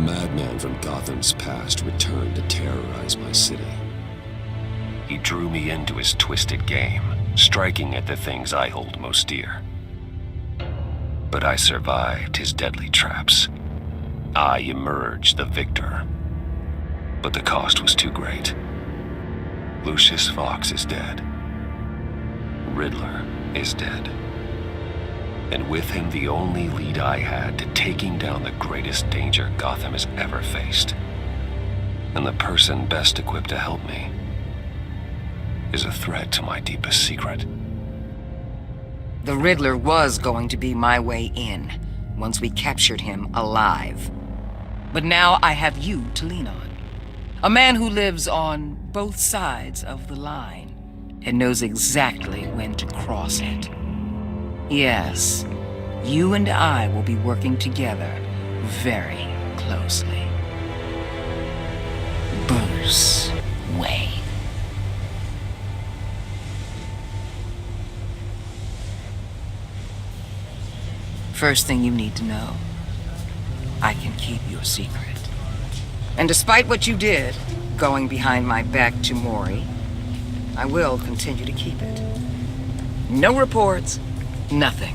madman from Gotham's past returned to terrorize my city. He drew me into his twisted game, striking at the things I hold most dear. But I survived his deadly traps. I emerged the victor. But the cost was too great. Lucius Fox is dead. Riddler is dead. And with him the only lead I had to taking down the greatest danger Gotham has ever faced. And the person best equipped to help me is a threat to my deepest secret. The Riddler was going to be my way in, once we captured him alive. But now I have you to lean on. A man who lives on both sides of the line and knows exactly when to cross it. Yes, you and I will be working together very closely. Bruce Wayne. First thing you need to know, I can keep your secret. And despite what you did, going behind my back to Mori, I will continue to keep it. No reports, nothing.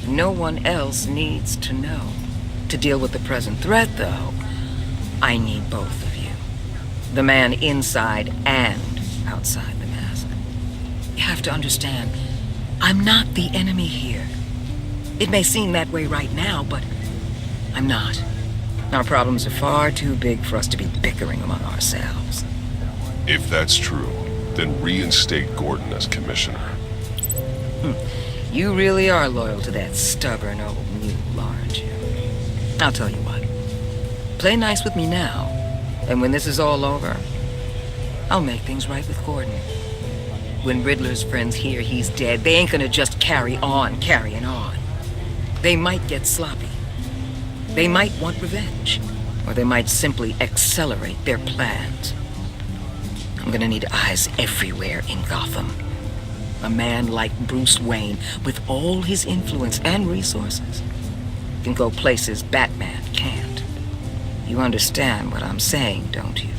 No one else needs to know. To deal with the present threat, though, I need both of you. The man inside and outside the mask. You have to understand, I'm not the enemy here. It may seem that way right now, but I'm not. Our problems are far too big for us to be bickering among ourselves. If that's true, then reinstate Gordon as commissioner. You really are loyal to that stubborn old mule, aren't you? I'll tell you what. Play nice with me now, and when this is all over, I'll make things right with Gordon. When Riddler's friends hear he's dead, they ain't gonna just carry on carrying on. They might get sloppy. They might want revenge, or they might simply accelerate their plans. I'm gonna need eyes everywhere in Gotham. A man like Bruce Wayne, with all his influence and resources, can go places Batman can't. You understand what I'm saying, don't you?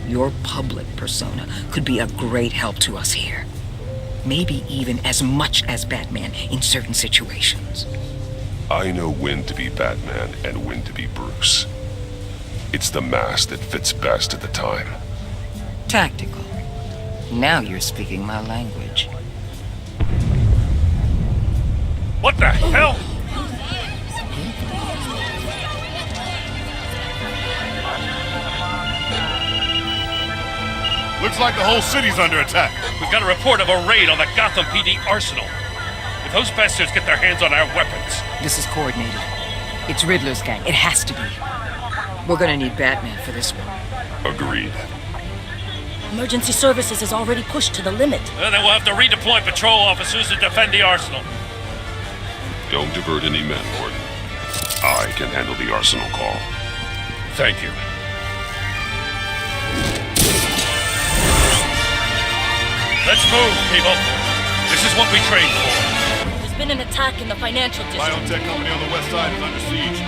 Your public persona could be a great help to us here. Maybe even as much as Batman in certain situations. I know when to be Batman and when to be Bruce. It's the mask that fits best at the time. Tactical. Now you're speaking my language. What the hell? Looks like the whole city's under attack. We've got a report of a raid on the Gotham PD arsenal. If those bastards get their hands on our weapons... This is coordinated. It's Riddler's gang. It has to be. We're gonna need Batman for this one. Agreed. Emergency services is already pushed to the limit. Then we'll have to redeploy patrol officers to defend the arsenal. Don't divert any men, Gordon. I can handle the arsenal call. Thank you. Let's move, people. This is what we trained for. There's been an attack in the financial district. Biotech company on the west side is under siege.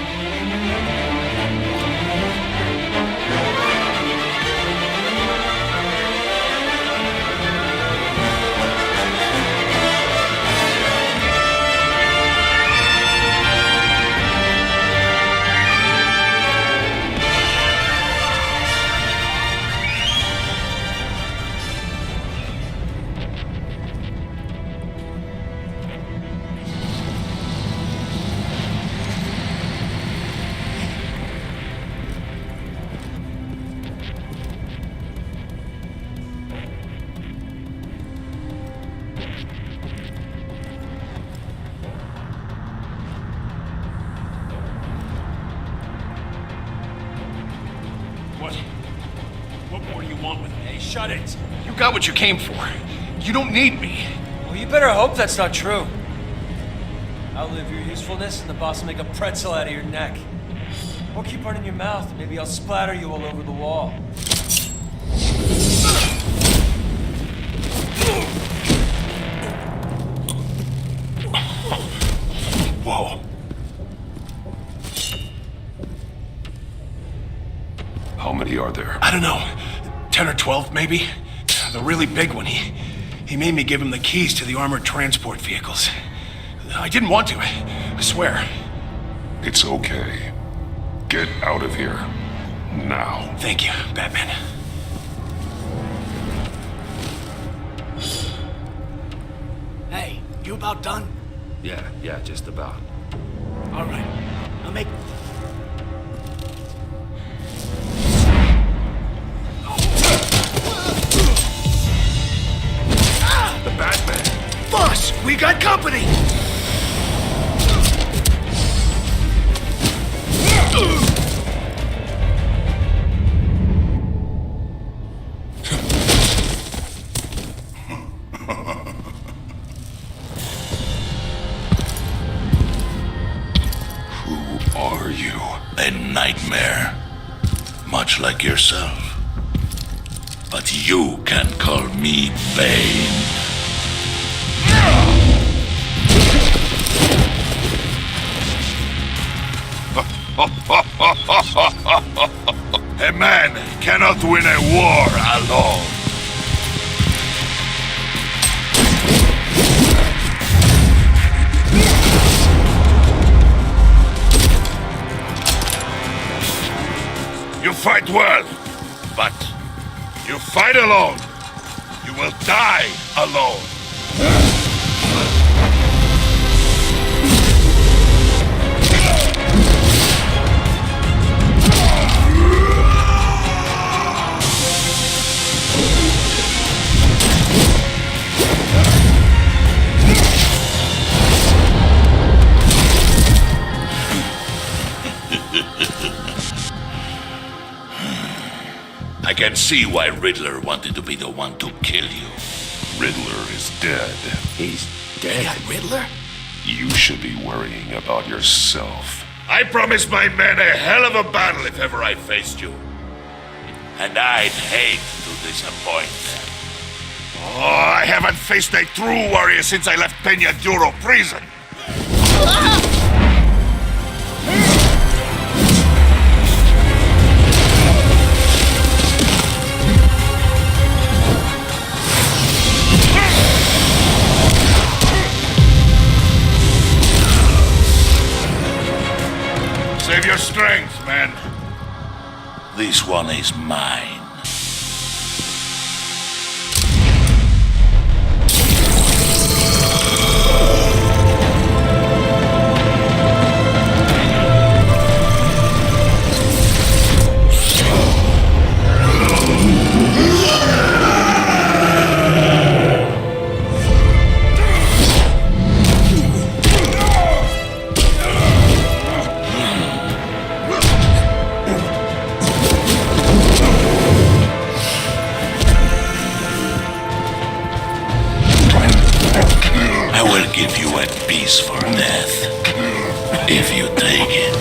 What more do you want with me? Hey, shut it. You got what you came for. You don't need me. Well, you better hope that's not true. Outlive your usefulness and the boss will make a pretzel out of your neck. Or keep running your mouth and maybe I'll splatter you all over the wall. Whoa. How many are there? I don't know. 10 or 12, maybe? The really big one, he made me give him the keys to the armored transport vehicles. I didn't want to, I swear. It's okay. Get out of here. Now. Thank you, Batman. Hey, you about done? Yeah, just about. All right. I'll make... The Batman! Boss, we got company! Who are you? A nightmare. Much like yourself. But you can call me Bane. A man cannot win a war alone. You fight well, but you fight alone. You will die alone. I can see why Riddler wanted to be the one to kill you. Riddler is dead. He's dead. Riddler? You should be worrying about yourself. I promised my men a hell of a battle if ever I faced you. And I'd hate to disappoint them. Oh, I haven't faced a true warrior since I left Peña Duro prison. Save your strength, man. This one is mine. I will give you a piece for death, if you take it.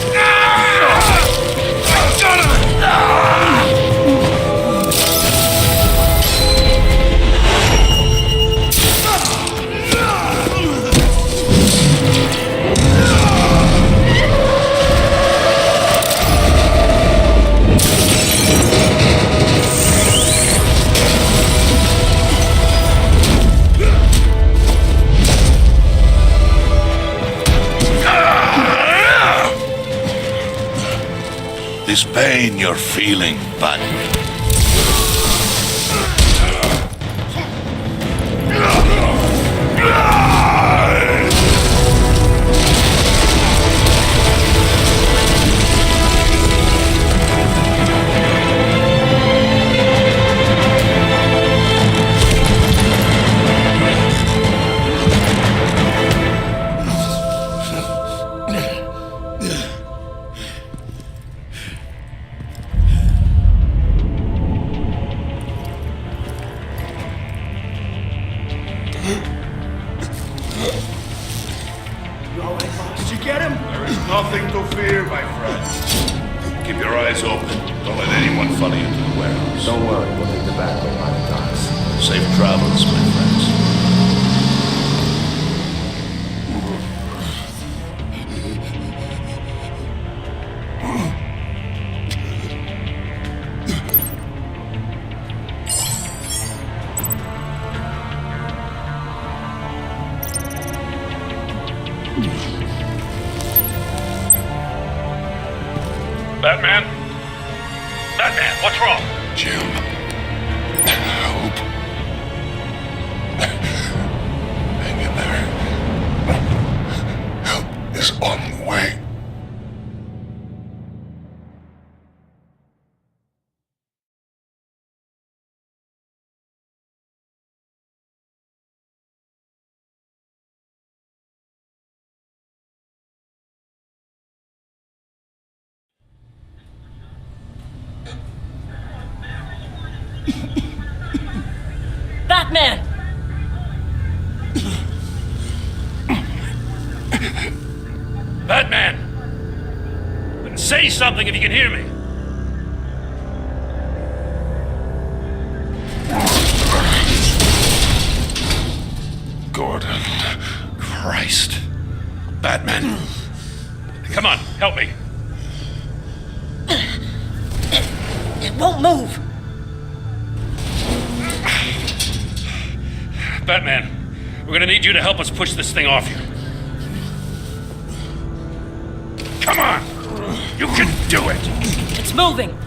This pain you're feeling, Batman. Did you get him? There is nothing to fear, my friend. Keep your eyes open. Don't let anyone follow you to the warehouse. Don't worry, we'll take the back way behind the docks. Safe travels, my friends. Batman? Batman, what's wrong? Jim. Help. Hang in there. Help is on the way. Batman! Batman! Say something if you can hear me. Gordon. Christ. Batman. Come on, help me. It won't move! Batman, we're gonna need you to help us push this thing off you. Come on! You can do it! It's moving!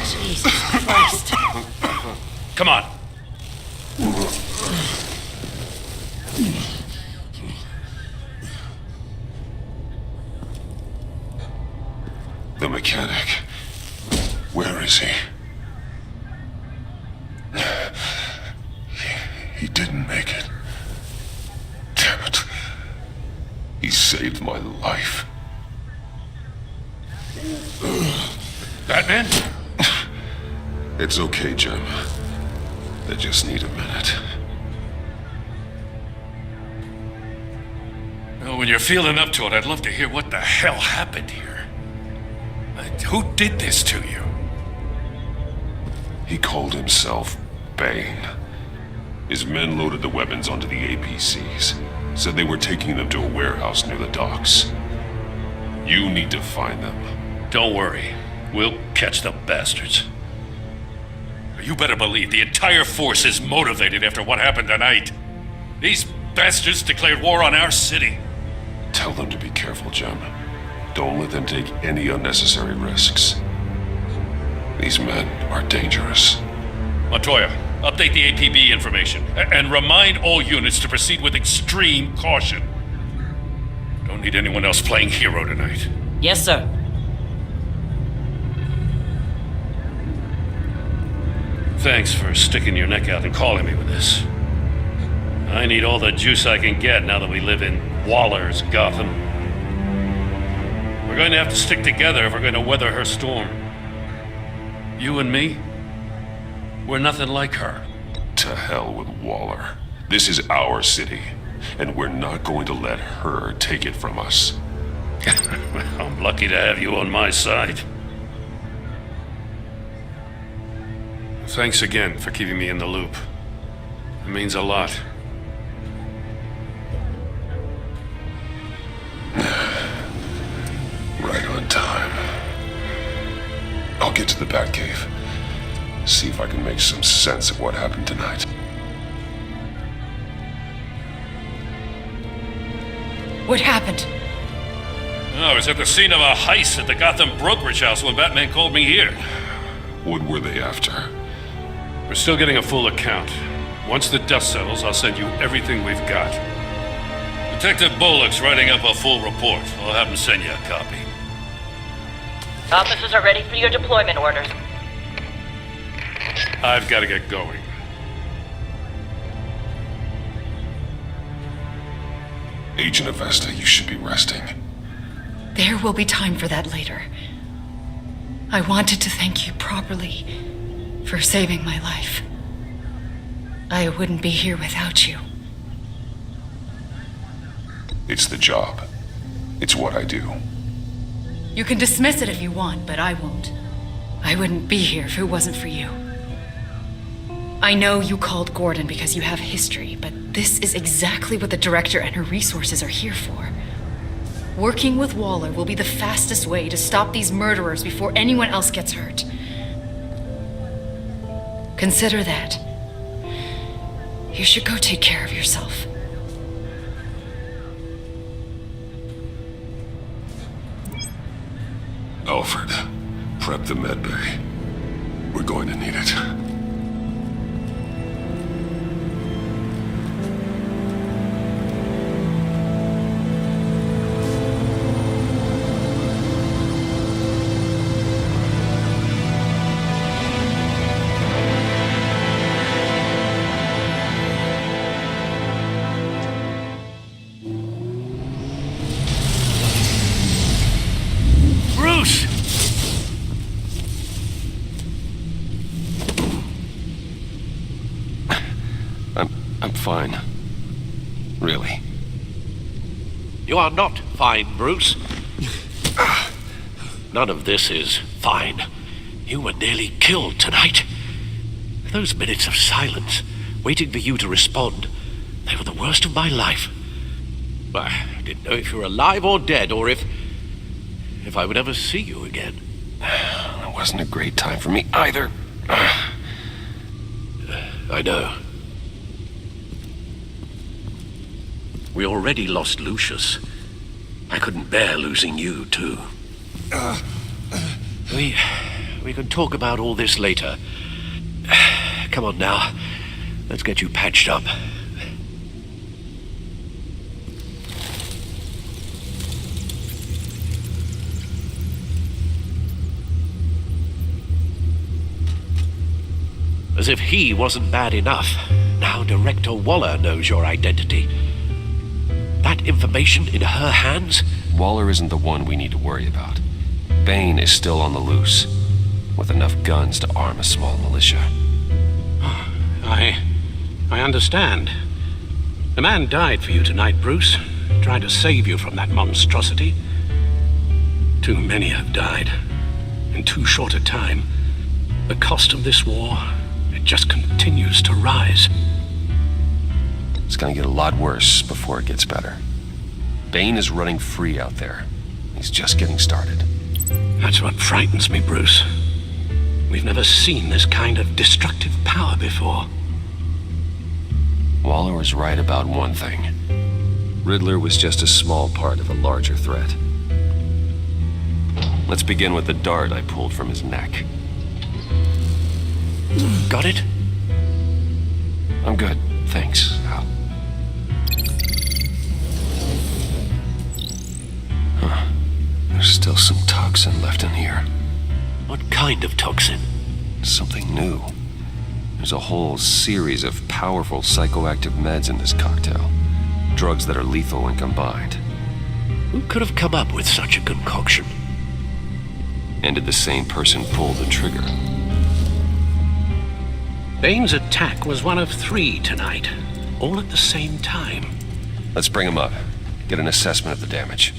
Jesus Christ. Come on. The mechanic. Where is he? He didn't make it. Damn it. He saved my life. Batman? It's okay, Jim. I just need a minute. Well, when you're feeling up to it, I'd love to hear what the hell happened here. Who did this to you? He called himself Bane. His men loaded the weapons onto the APCs. Said they were taking them to a warehouse near the docks. You need to find them. Don't worry. We'll catch the bastards. You better believe the entire force is motivated after what happened tonight. These bastards declared war on our city. Tell them to be careful, Jim. Don't let them take any unnecessary risks. These men are dangerous. Montoya, update the APB information and remind all units to proceed with extreme caution. Don't need anyone else playing hero tonight. Yes, sir. Thanks for sticking your neck out and calling me with this. I need all the juice I can get now that we live in Waller's Gotham. We're going to have to stick together if we're going to weather her storm. You and me, we're nothing like her. To hell with Waller. This is our city, and we're not going to let her take it from us. I'm lucky to have you on my side. Thanks again for keeping me in the loop. It means a lot. Right on time. I'll get to the Batcave. See if I can make some sense of what happened tonight. What happened? I was at the scene of a heist at the Gotham brokerage house when Batman called me here. What were they after? We're still getting a full account. Once the dust settles, I'll send you everything we've got. Detective Bullock's writing up a full report. I'll have him send you a copy. Officers are ready for your deployment orders. I've got to get going. Agent Avesta, you should be resting. There will be time for that later. I wanted to thank you properly for saving my life. I wouldn't be here without you. It's the job. It's what I do. You can dismiss it if you want, but I won't. I wouldn't be here if it wasn't for you. I know you called Gordon because you have history, but this is exactly what the director and her resources are here for. Working with Waller will be the fastest way to stop these murderers before anyone else gets hurt. Consider that. You should go take care of yourself. Alfred, prep the med bay. We're going to need it. Bruce! I'm fine. Really. You are not fine, Bruce. None of this is fine. You were nearly killed tonight. Those minutes of silence, waiting for you to respond, they were the worst of my life. I didn't know if you were alive or dead, or if I would ever see you again. It wasn't a great time for me either. I know. We already lost Lucius. I couldn't bear losing you, too. We can talk about all this later. Come on now. Let's get you patched up. As if he wasn't bad enough, now Director Waller knows your identity. That information in her hands? Waller isn't the one we need to worry about. Bane is still on the loose, with enough guns to arm a small militia. I understand. The man died for you tonight, Bruce, trying to save you from that monstrosity. Too many have died, in too short a time. The cost of this war, it just continues to rise. It's gonna get a lot worse before it gets better. Bane is running free out there. He's just getting started. That's what frightens me, Bruce. We've never seen this kind of destructive power before. Waller was right about one thing. Riddler was just a small part of a larger threat. Let's begin with the dart I pulled from his neck. Got it? I'm good, thanks, Al. Huh. There's still some toxin left in here. What kind of toxin? Something new. There's a whole series of powerful psychoactive meds in this cocktail. Drugs that are lethal when combined. Who could have come up with such a concoction? And did the same person pull the trigger? Bane's attack was one of 3 tonight, all at the same time. Let's bring him up. Get an assessment of the damage.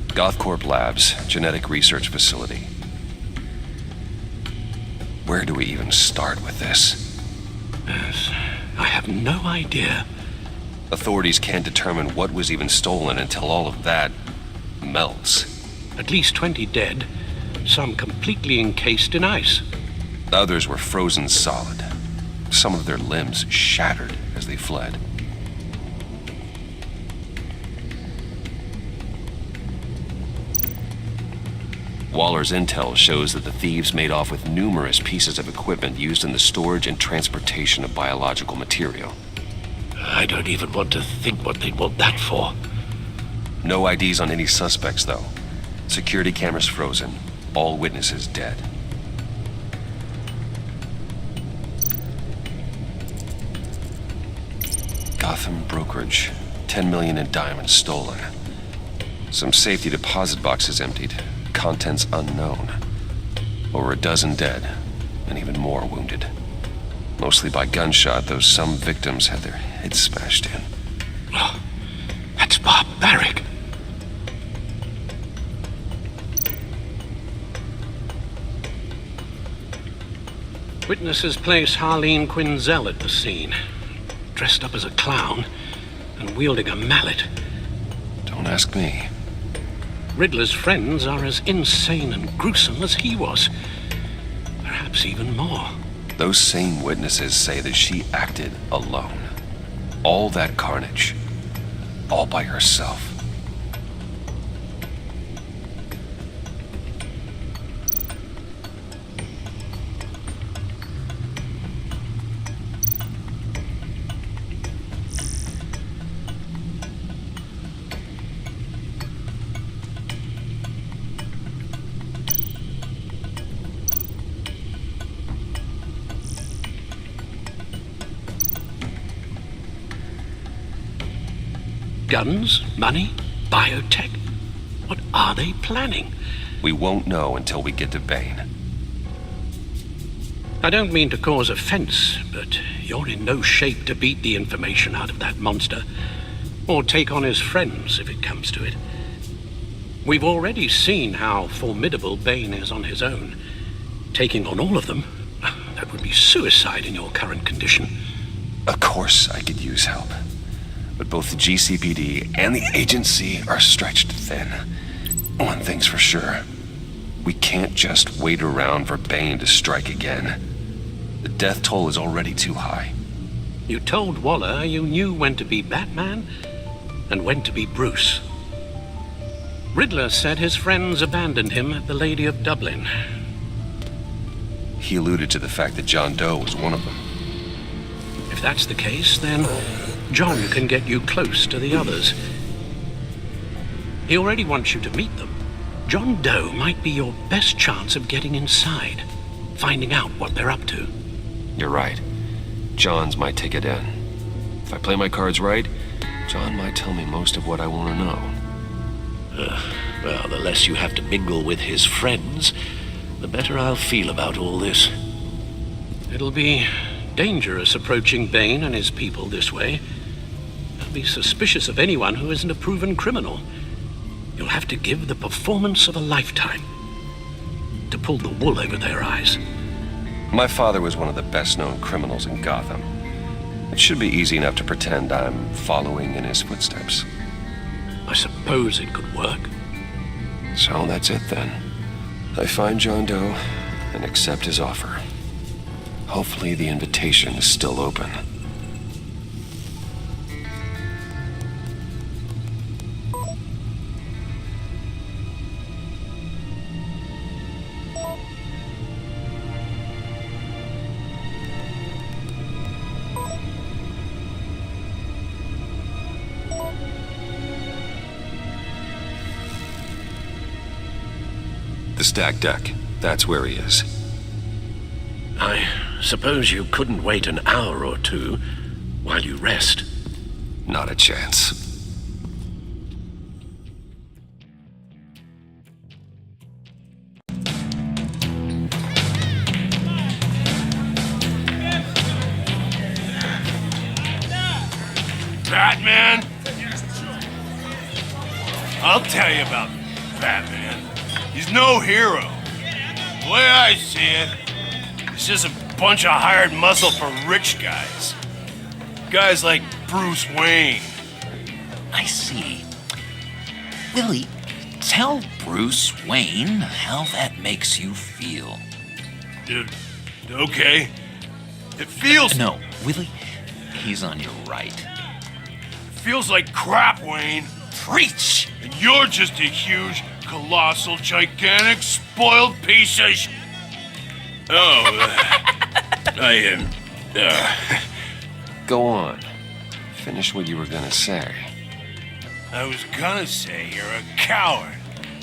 Gothcorp Labs, Genetic Research Facility. Where do we even start with this? Yes, I have no idea. Authorities can't determine what was even stolen until all of that melts. At least 20 dead, some completely encased in ice. Others were frozen solid. Some of their limbs shattered as they fled. Waller's intel shows that the thieves made off with numerous pieces of equipment used in the storage and transportation of biological material. I don't even want to think what they'd want that for. No IDs on any suspects, though. Security cameras frozen. All witnesses dead. Gotham brokerage. 10 million in diamonds stolen. Some safety deposit boxes emptied. Contents unknown. Over a dozen dead, and even more wounded. Mostly by gunshot, though some victims had their heads smashed in. Oh, that's barbaric. Witnesses place Harleen Quinzel at the scene, dressed up as a clown and wielding a mallet. Don't ask me. Riddler's friends are as insane and gruesome as he was. Perhaps even more. Those same witnesses say that she acted alone. All that carnage. all by herself. Guns, money, biotech. What are they planning? We won't know until we get to Bane. I don't mean to cause offense, but you're in no shape to beat the information out of that monster, or take on his friends if it comes to it. We've already seen how formidable Bane is on his own. Taking on all of them, that would be suicide in your current condition. Of course I could use help. But both the GCPD and the agency are stretched thin. One thing's for sure. We can't just wait around for Bane to strike again. The death toll is already too high. You told Waller you knew when to be Batman and when to be Bruce. Riddler said his friends abandoned him at the Lady of Dublin. He alluded to the fact that John Doe was one of them. If that's the case, then John can get you close to the others. He already wants you to meet them. John Doe might be your best chance of getting inside, finding out what they're up to. You're right. John's my ticket in. If I play my cards right, John might tell me most of what I want to know. Well, the less you have to mingle with his friends, the better I'll feel about all this. It'll be dangerous approaching Bane and his people this way. They'll be suspicious of anyone who isn't a proven criminal. You'll have to give the performance of a lifetime to pull the wool over their eyes. My father was one of the best-known criminals in Gotham. It should be easy enough to pretend I'm following in his footsteps. I suppose it could work. So that's it then. I find John Doe and accept his offer. Hopefully the invitation is still open. The stack deck. That's where he is. I suppose you couldn't wait an hour or two while you rest. Not a chance. Batman? I'll tell you about Batman. He's no hero. The way I see it, he's just a bunch of hired muscle for rich guys. Guys like Bruce Wayne. I see. Willie, tell Bruce Wayne how that makes you feel. Okay. It feels... No, Willie, he's on your right. It feels like crap, Wayne. Preach! And you're just a huge, colossal, gigantic, spoiled piece of Go on. Finish what you were gonna say. I was gonna say you're a coward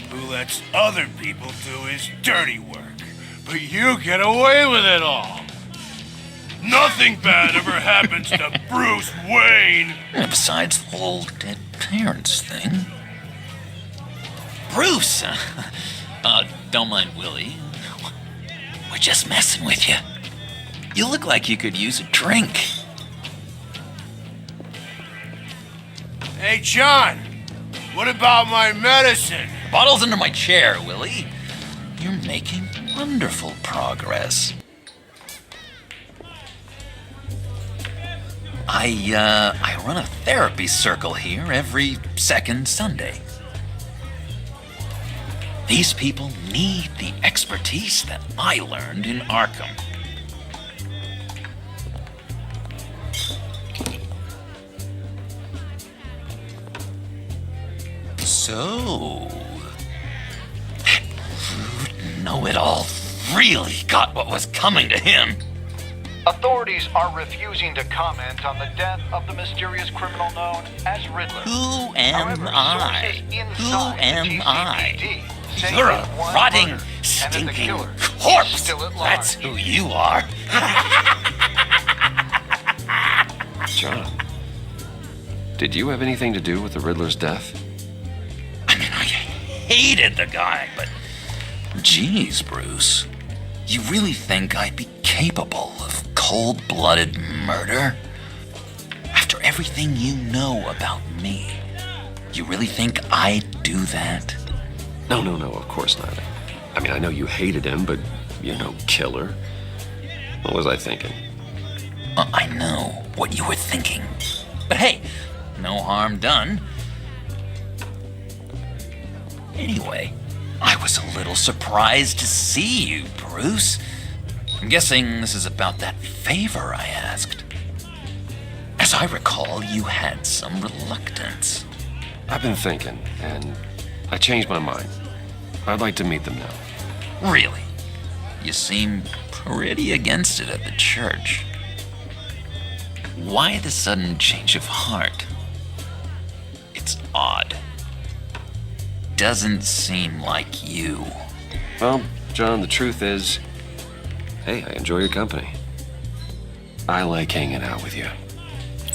who lets other people do his dirty work. But you get away with it all. Nothing bad ever happens to Bruce Wayne. Besides the whole dead parents thing. Bruce! Don't mind Willie. We're just messing with you. You look like you could use a drink. Hey, John. What about my medicine? The bottle's under my chair, Willie. You're making wonderful progress. I run a therapy circle here every second Sunday. These people need the expertise that I learned in Arkham. So, that rude know-it-all really got what was coming to him. Authorities are refusing to comment on the death of the mysterious criminal known as Riddler. Who am However, I? sources Who inside the am I? TCPD say You're a that one rotting, murder, and that the stinking killer is corpse. still at That's large. who you are. John, did you have anything to do with the Riddler's death? I mean, I hated the guy, but geez, Bruce, you really think I'd be capable of cold-blooded murder? After everything you know about me, you really think I'd do that? No, of course not. I mean, I know you hated him, but you're no killer. What was I thinking? I know what you were thinking. But hey, no harm done. Anyway, I was a little surprised to see you, Bruce. I'm guessing this is about that favor I asked. As I recall, you had some reluctance. I've been thinking, and I changed my mind. I'd like to meet them now. Really? You seem pretty against it at the church. Why the sudden change of heart? It's odd. Doesn't seem like you. Well, John, the truth is, hey, I enjoy your company. I like hanging out with you.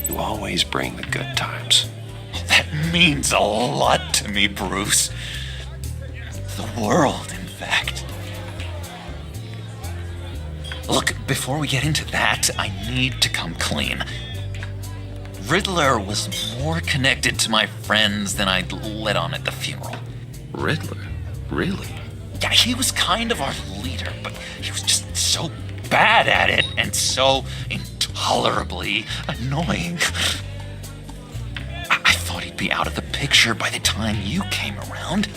You always bring the good times. That means a lot to me, Bruce. The world, in fact. Look, before we get into that, I need to come clean. Riddler was more connected to my friends than I'd let on at the funeral. Riddler? Really? Yeah, he was kind of our leader, but he was just so bad at it and so intolerably annoying. I thought he'd be out of the picture by the time you came around.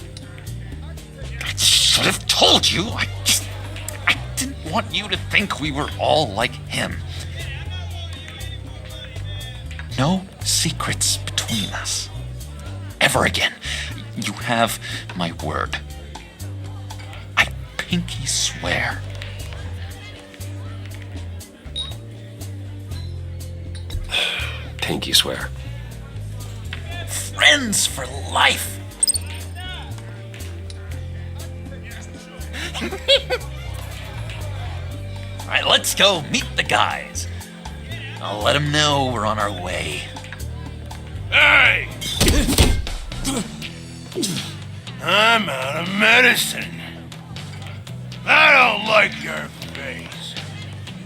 I should have told you. I didn't want you to think we were all like him. No secrets between us. Ever again. You have my word. I pinky swear. Pinky swear. Friends for life. All right, let's go meet the guys. I'll let them know we're on our way. Hey! I'm out of medicine. I don't like your face.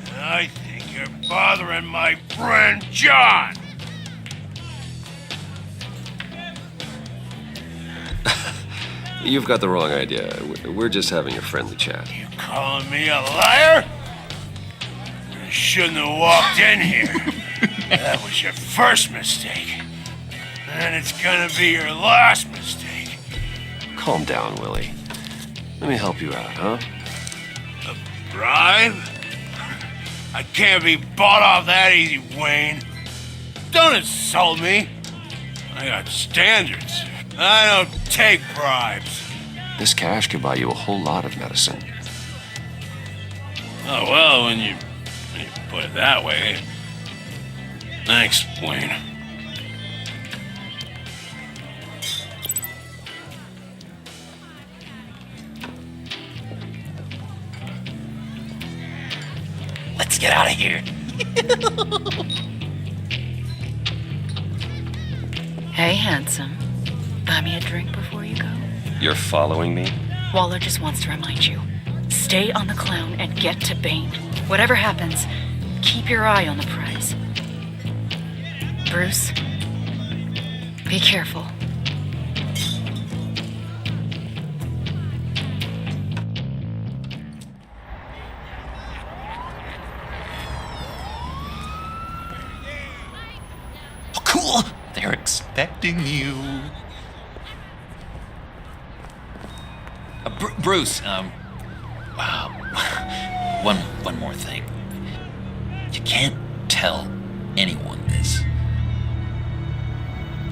And I think you're bothering my friend John. You've got the wrong idea. We're just having a friendly chat. You calling me a liar? You shouldn't have walked in here. That was your first mistake. And it's gonna be your last mistake. Calm down, Willie. Let me help you out, huh? A bribe? I can't be bought off that easy, Wayne. Don't insult me. I got standards. I don't take bribes. This cash could buy you a whole lot of medicine. Oh, well, when you put it that way. Thanks, Wayne. Let's get out of here. Hey, handsome. Buy me a drink before you go. You're following me? Waller just wants to remind you. Stay on the clown and get to Bane. Whatever happens, keep your eye on the prize. Bruce, be careful. Oh, cool. They're expecting you. Bruce, one more thing. You can't tell anyone this.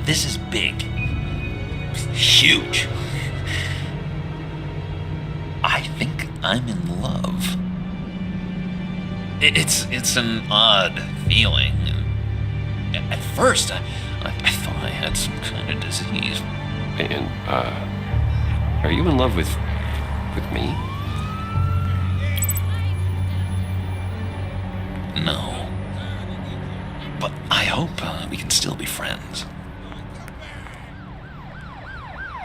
This is big. huge. I think I'm in love. It's an odd feeling. At first, I thought I had some kind of disease. And, are you in love with me? No. But I hope we can still be friends.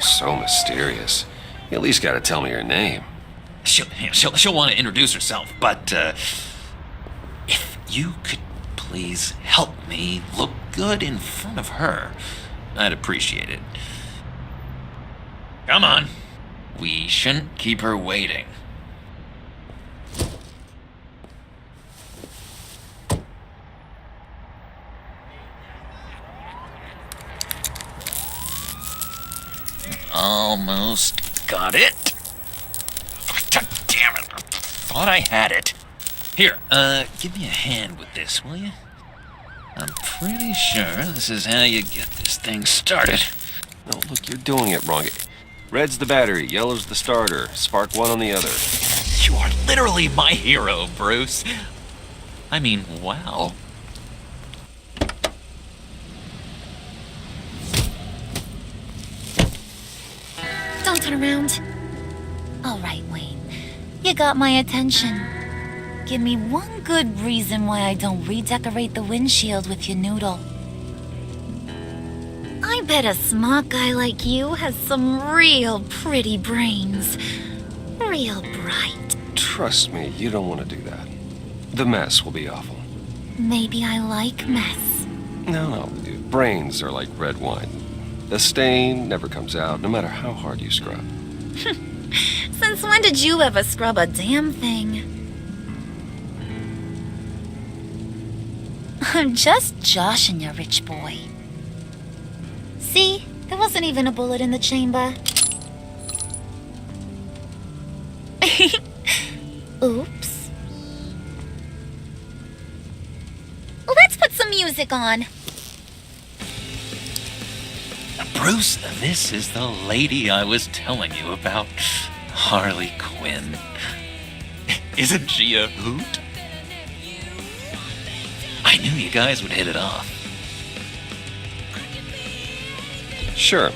So mysterious. You at least gotta tell me your name. She'll want to introduce herself, but if you could please help me look good in front of her, I'd appreciate it. Come on. We shouldn't keep her waiting. Almost got it. God damn it. Thought I had it. Here, give me a hand with this, will you? I'm pretty sure this is how you get this thing started. No, look, you're doing it wrong. Red's the battery, yellow's the starter. Spark one on the other. You are literally my hero, Bruce. I mean, wow. Don't turn around. All right, Wayne. You got my attention. Give me one good reason why I don't redecorate the windshield with your noodle. I bet a smart guy like you has some real pretty brains. Real bright. Trust me, you don't want to do that. The mess will be awful. Maybe I like mess. No, brains are like red wine. The stain never comes out, no matter how hard you scrub. Since when did you ever scrub a damn thing? I'm just joshing you, rich boy. See? There wasn't even a bullet in the chamber. Oops. Let's put some music on. Bruce, this is the lady I was telling you about. Harley Quinn. Isn't she a hoot? I knew you guys would hit it off. Sure,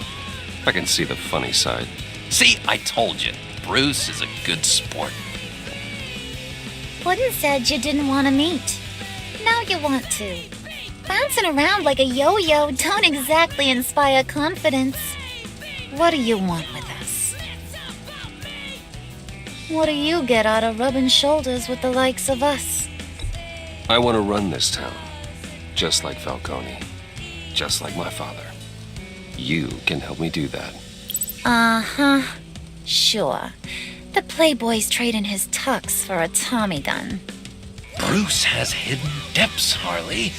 I can see the funny side. See, I told you, Bruce is a good sport. Puddin' said you didn't want to meet. Now you want to. Bouncing around like a yo-yo don't exactly inspire confidence. What do you want with us? What do you get out of rubbing shoulders with the likes of us? I want to run this town, just like Falcone, just like my father. You can help me do that. Uh-huh. Sure. The playboy's trading his tux for a Tommy gun. Bruce has hidden depths, Harley.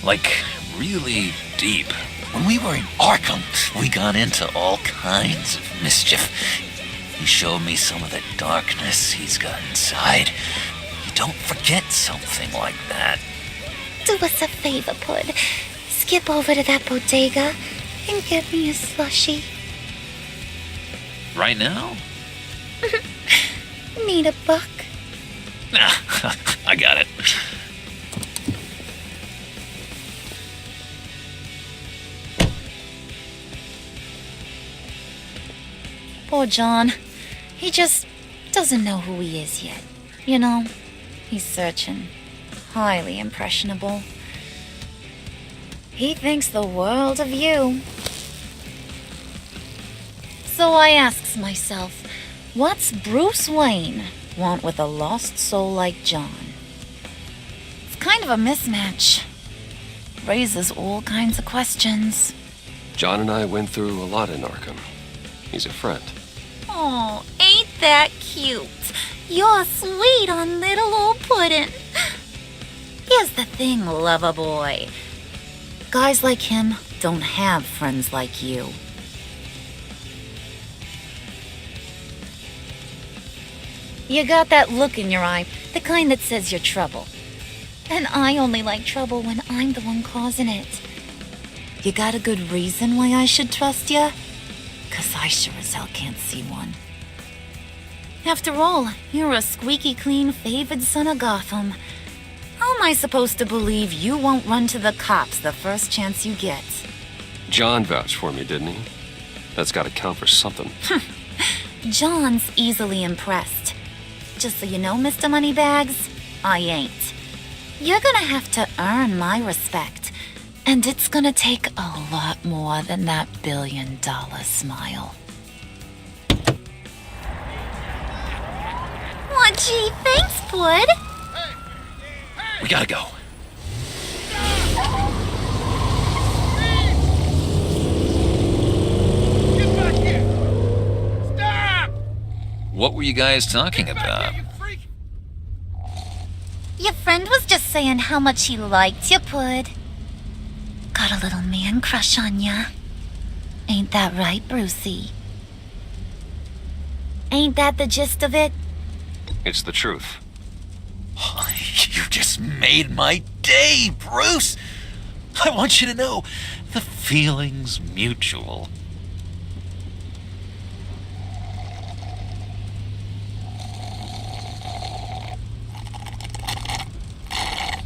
Like, really deep. When we were in Arkham, we got into all kinds of mischief. He showed me some of the darkness he's got inside. You don't forget something like that. Do us a favor, Pud. Skip over to that bodega and get me a slushie. Right now? Need a buck? I got it. Poor John. He just doesn't know who he is yet. You know, he's searching. Highly impressionable. He thinks the world of you. So I asks myself, what's Bruce Wayne want with a lost soul like John? It's kind of a mismatch. Raises all kinds of questions. John and I went through a lot in Arkham. He's a friend. Oh, ain't that cute? You're sweet on little old Puddin'. Here's the thing, lover boy. Guys like him don't have friends like you. You got that look in your eye, the kind that says you're trouble. And I only like trouble when I'm the one causing it. You got a good reason why I should trust you? 'cause I sure as hell can't see one. After all, you're a squeaky clean favored son of Gotham. How am I supposed to believe you won't run to the cops the first chance you get? John vouched for me, didn't he? That's gotta count for something. John's easily impressed. Just so you know, Mr. Moneybags, I ain't. You're gonna have to earn my respect. And it's gonna take a lot more than that billion-dollar smile. Aw, gee, thanks, Bud. We gotta go. Get back here! Stop! What were you guys talking about? Your friend was just saying how much he liked you, Bud. Got a little man crush on ya. Ain't that right, Brucey? Ain't that the gist of it? It's the truth. You just made my day, Bruce! I want you to know, the feeling's mutual.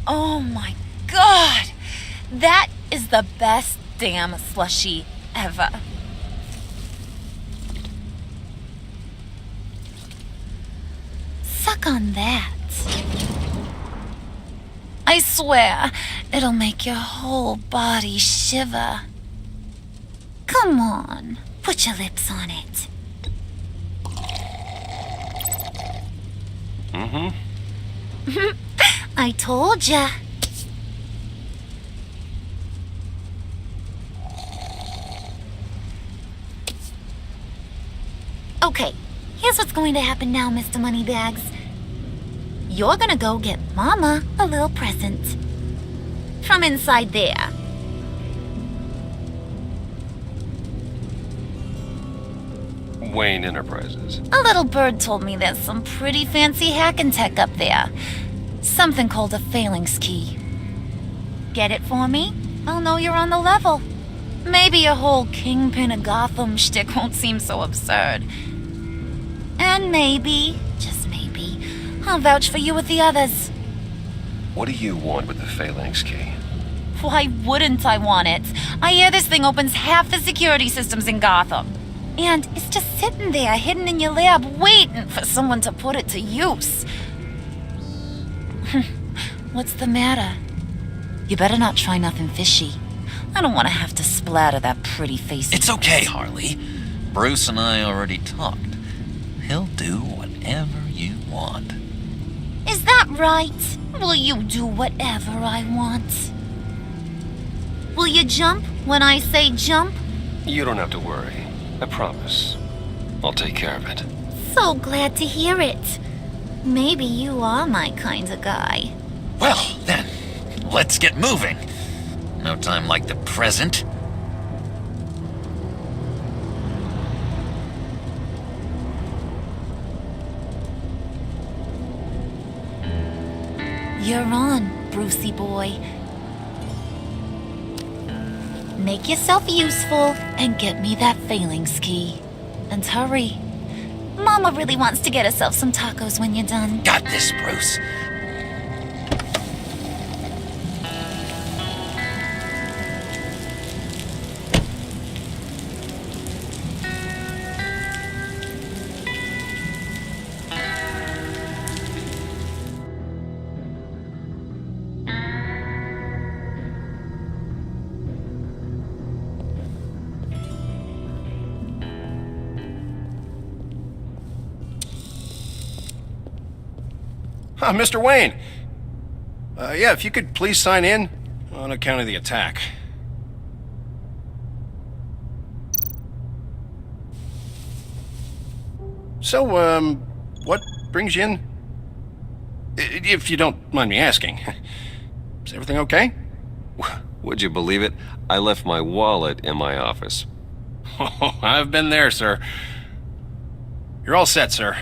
Oh my god! That is the best damn slushie ever. Suck on that. I swear, it'll make your whole body shiver. Come on, put your lips on it. Mm-hmm. I told ya. Okay, here's what's going to happen now, Mr. Moneybags. You're gonna go get Mama a little present. From inside there. Wayne Enterprises. A little bird told me there's some pretty fancy hacking tech up there. Something called a phalanx key. Get it for me? I'll know you're on the level. Maybe your whole Kingpin of Gotham shtick won't seem so absurd. And maybe, just maybe, I'll vouch for you with the others. What do you want with the phalanx key? Why wouldn't I want it? I hear this thing opens half the security systems in Gotham. And it's just sitting there, hidden in your lab, waiting for someone to put it to use. What's the matter? You better not try nothing fishy. I don't want to have to splatter that pretty face. It's okay, Harley. Bruce and I already talked. He'll do whatever you want. Is that right? Will you do whatever I want? Will you jump when I say jump? You don't have to worry. I promise. I'll take care of it. So glad to hear it. Maybe you are my kind of guy. Well, then, let's get moving. No time like the present. You're on, Brucey boy. Make yourself useful and get me that phalanx key. And hurry. Mama really wants to get herself some tacos when you're done. Got this, Bruce. Mr. Wayne. Yeah, if you could please sign in on account of the attack. So, what brings you in? If you don't mind me asking. Is everything okay? Would you believe it? I left my wallet in my office. Oh, I've been there, sir. You're all set, sir.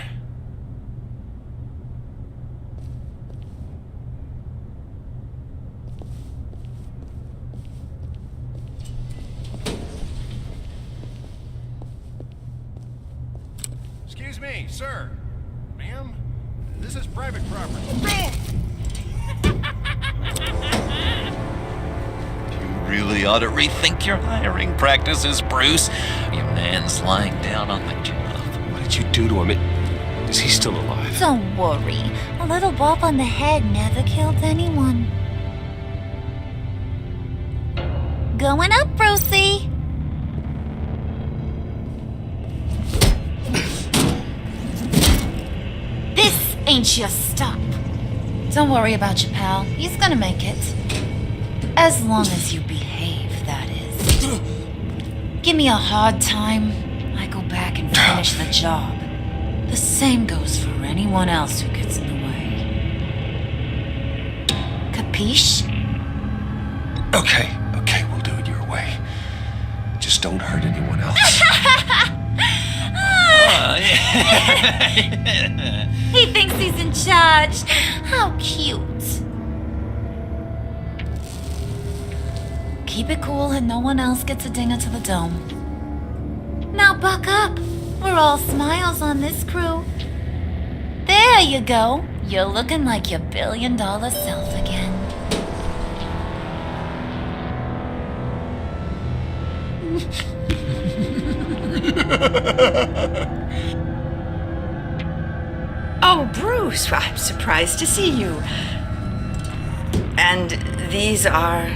me, sir. Ma'am, this is private property. You really ought to rethink your hiring practices, Bruce. Your man's lying down on the job. What did you do to him? Is he still alive? Don't worry. A little bump on the head never killed anyone. Going up, Brucey. This ain't your stop. Don't worry about your pal. He's gonna make it. As long as you behave, that is. Give me a hard time, I go back and finish the job. The same goes for anyone else who gets in the way. Capiche? Okay, we'll do it your way. Just don't hurt anyone else. He thinks he's in charge. How cute. Keep it cool and no one else gets a dinger to the dome. Now buck up. We're all smiles on this crew. There you go. You're looking like your billion-dollar self again. Oh, Bruce, I'm surprised to see you. And these are...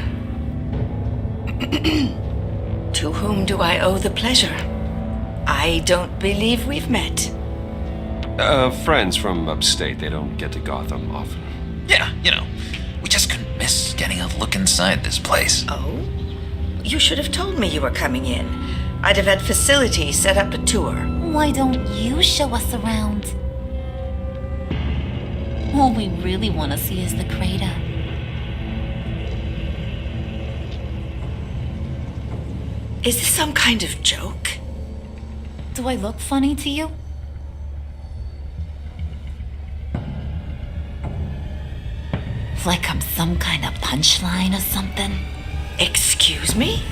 To whom do I owe the pleasure? I don't believe we've met. Friends from upstate. They don't get to Gotham often. Yeah, we just couldn't miss getting a look inside this place. Oh? You should have told me you were coming in. I'd have had facilities set up a tour. Why don't you show us around? All we really want to see is the crater. Is this some kind of joke? Do I look funny to you? Like I'm some kind of punchline or something? Excuse me?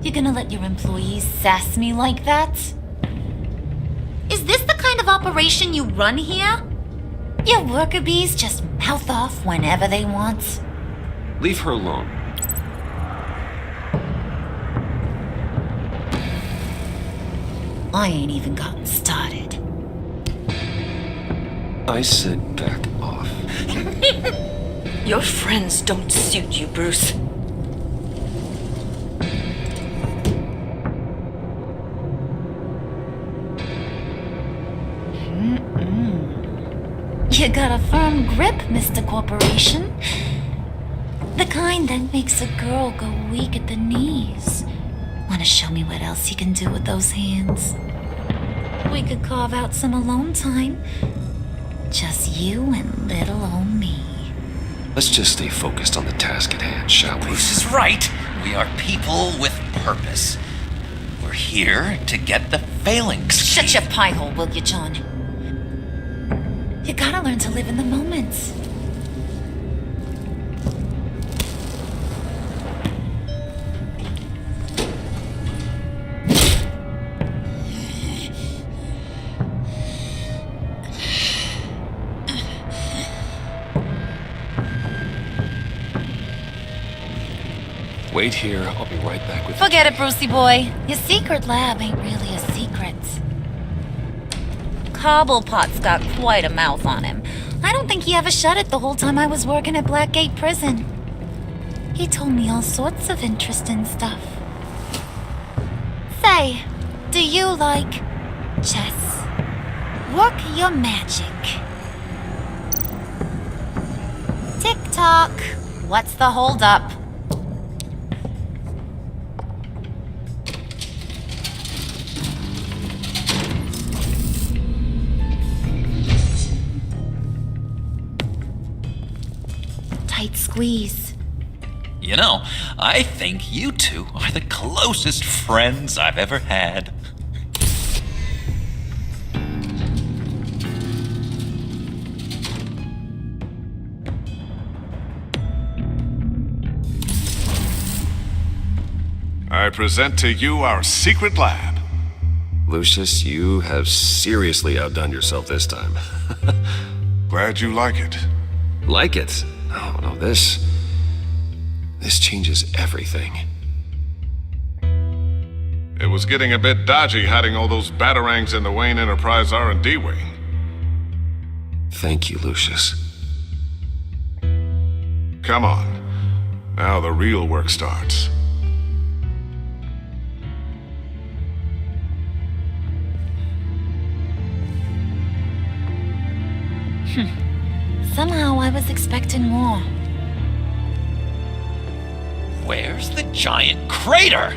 You gonna let your employees sass me like that? Is this the kind of operation you run here? Your worker bees just mouth off whenever they want? Leave her alone. I ain't even gotten started. I said back off. Your friends don't suit you, Bruce. You got a firm grip, Mr. Corporation. The kind that makes a girl go weak at the knees. Wanna show me what else you can do with those hands? We could carve out some alone time. Just you and little old me. Let's just stay focused on the task at hand, shall we? Bruce is right. We are people with purpose. We're here to get the phalanx. Shut your pie hole, will you, John? You gotta learn to live in the moment. Wait here. I'll be right back with Forget it, Brucey boy. Your secret lab ain't really a secret. Cobblepot's got quite a mouth on him. I don't think he ever shut it the whole time I was working at Blackgate Prison. He told me all sorts of interesting stuff. Say, do you like chess? Work your magic. Tick-tock. What's the holdup? Tight squeeze. I think you two are the closest friends I've ever had. I present to you our secret lab. Lucius, you have seriously outdone yourself this time. Glad you like it. Like it? Oh, no, this changes everything. It was getting a bit dodgy hiding all those batarangs in the Wayne Enterprise R&D wing. Thank you, Lucius. Come on. Now the real work starts. Somehow I was expecting more. Where's the giant crater?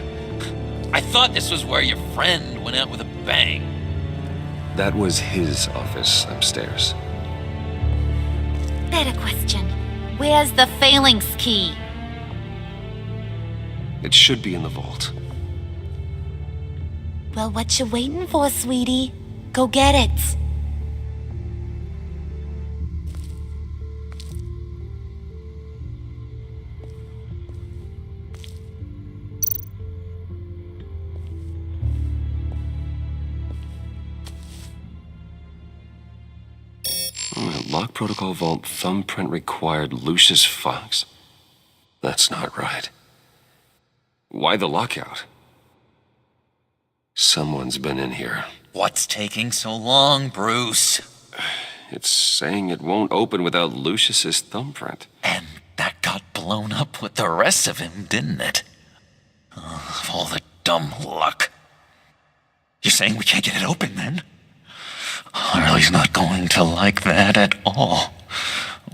I thought this was where your friend went out with a bang. That was his office upstairs. Better question. Where's the phalanx key? It should be in the vault. Well, what you waiting for, sweetie? Go get it. Lock protocol vault thumbprint required Lucius Fox? That's not right. Why the lockout? Someone's been in here. What's taking so long, Bruce? It's saying it won't open without Lucius's thumbprint. And that got blown up with the rest of him, didn't it? Oh, all the dumb luck. You're saying we can't get it open, then? Harley's not going to like that at all.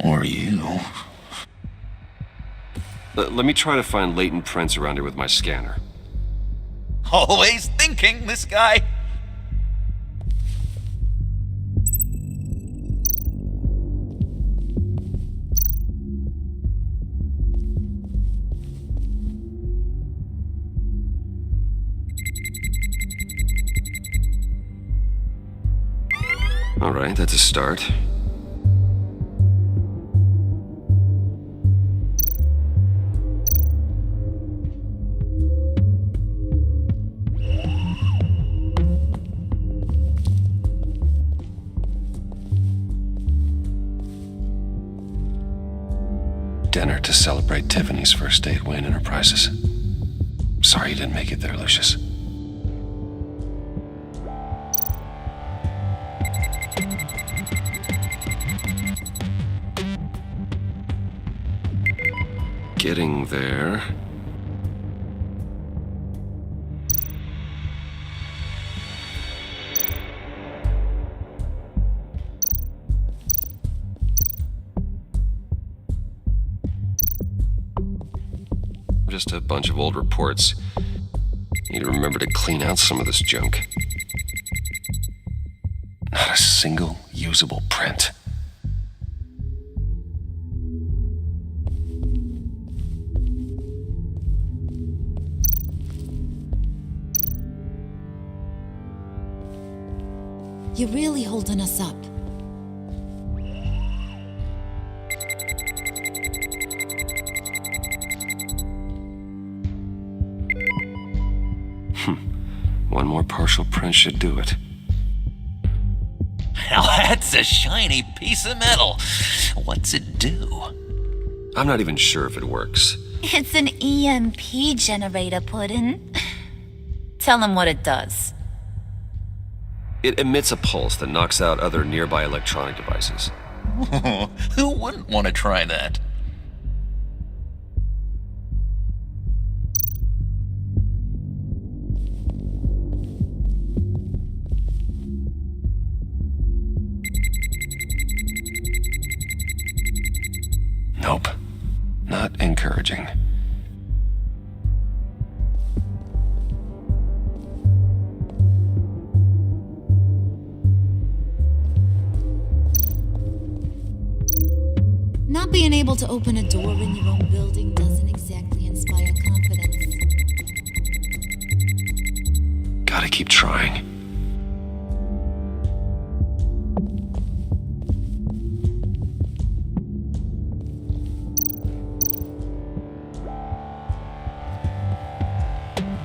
Or you. Let me try to find latent prints around here with my scanner. Always thinking, this guy. All right, that's a start. Dinner to celebrate Tiffany's first day at Wayne Enterprises. Sorry you didn't make it there, Lucius. Getting there. Just a bunch of old reports. Need to remember to clean out some of this junk. Not a single usable print. You're really holding us up. One more partial print should do it. Now that's a shiny piece of metal. What's it do? I'm not even sure if it works. It's an EMP generator, Puddin'. Tell him what it does. It emits a pulse that knocks out other nearby electronic devices. Who wouldn't want to try that? Nope. Not encouraging. Not being able to open a door in your own building doesn't exactly inspire confidence. Gotta keep trying.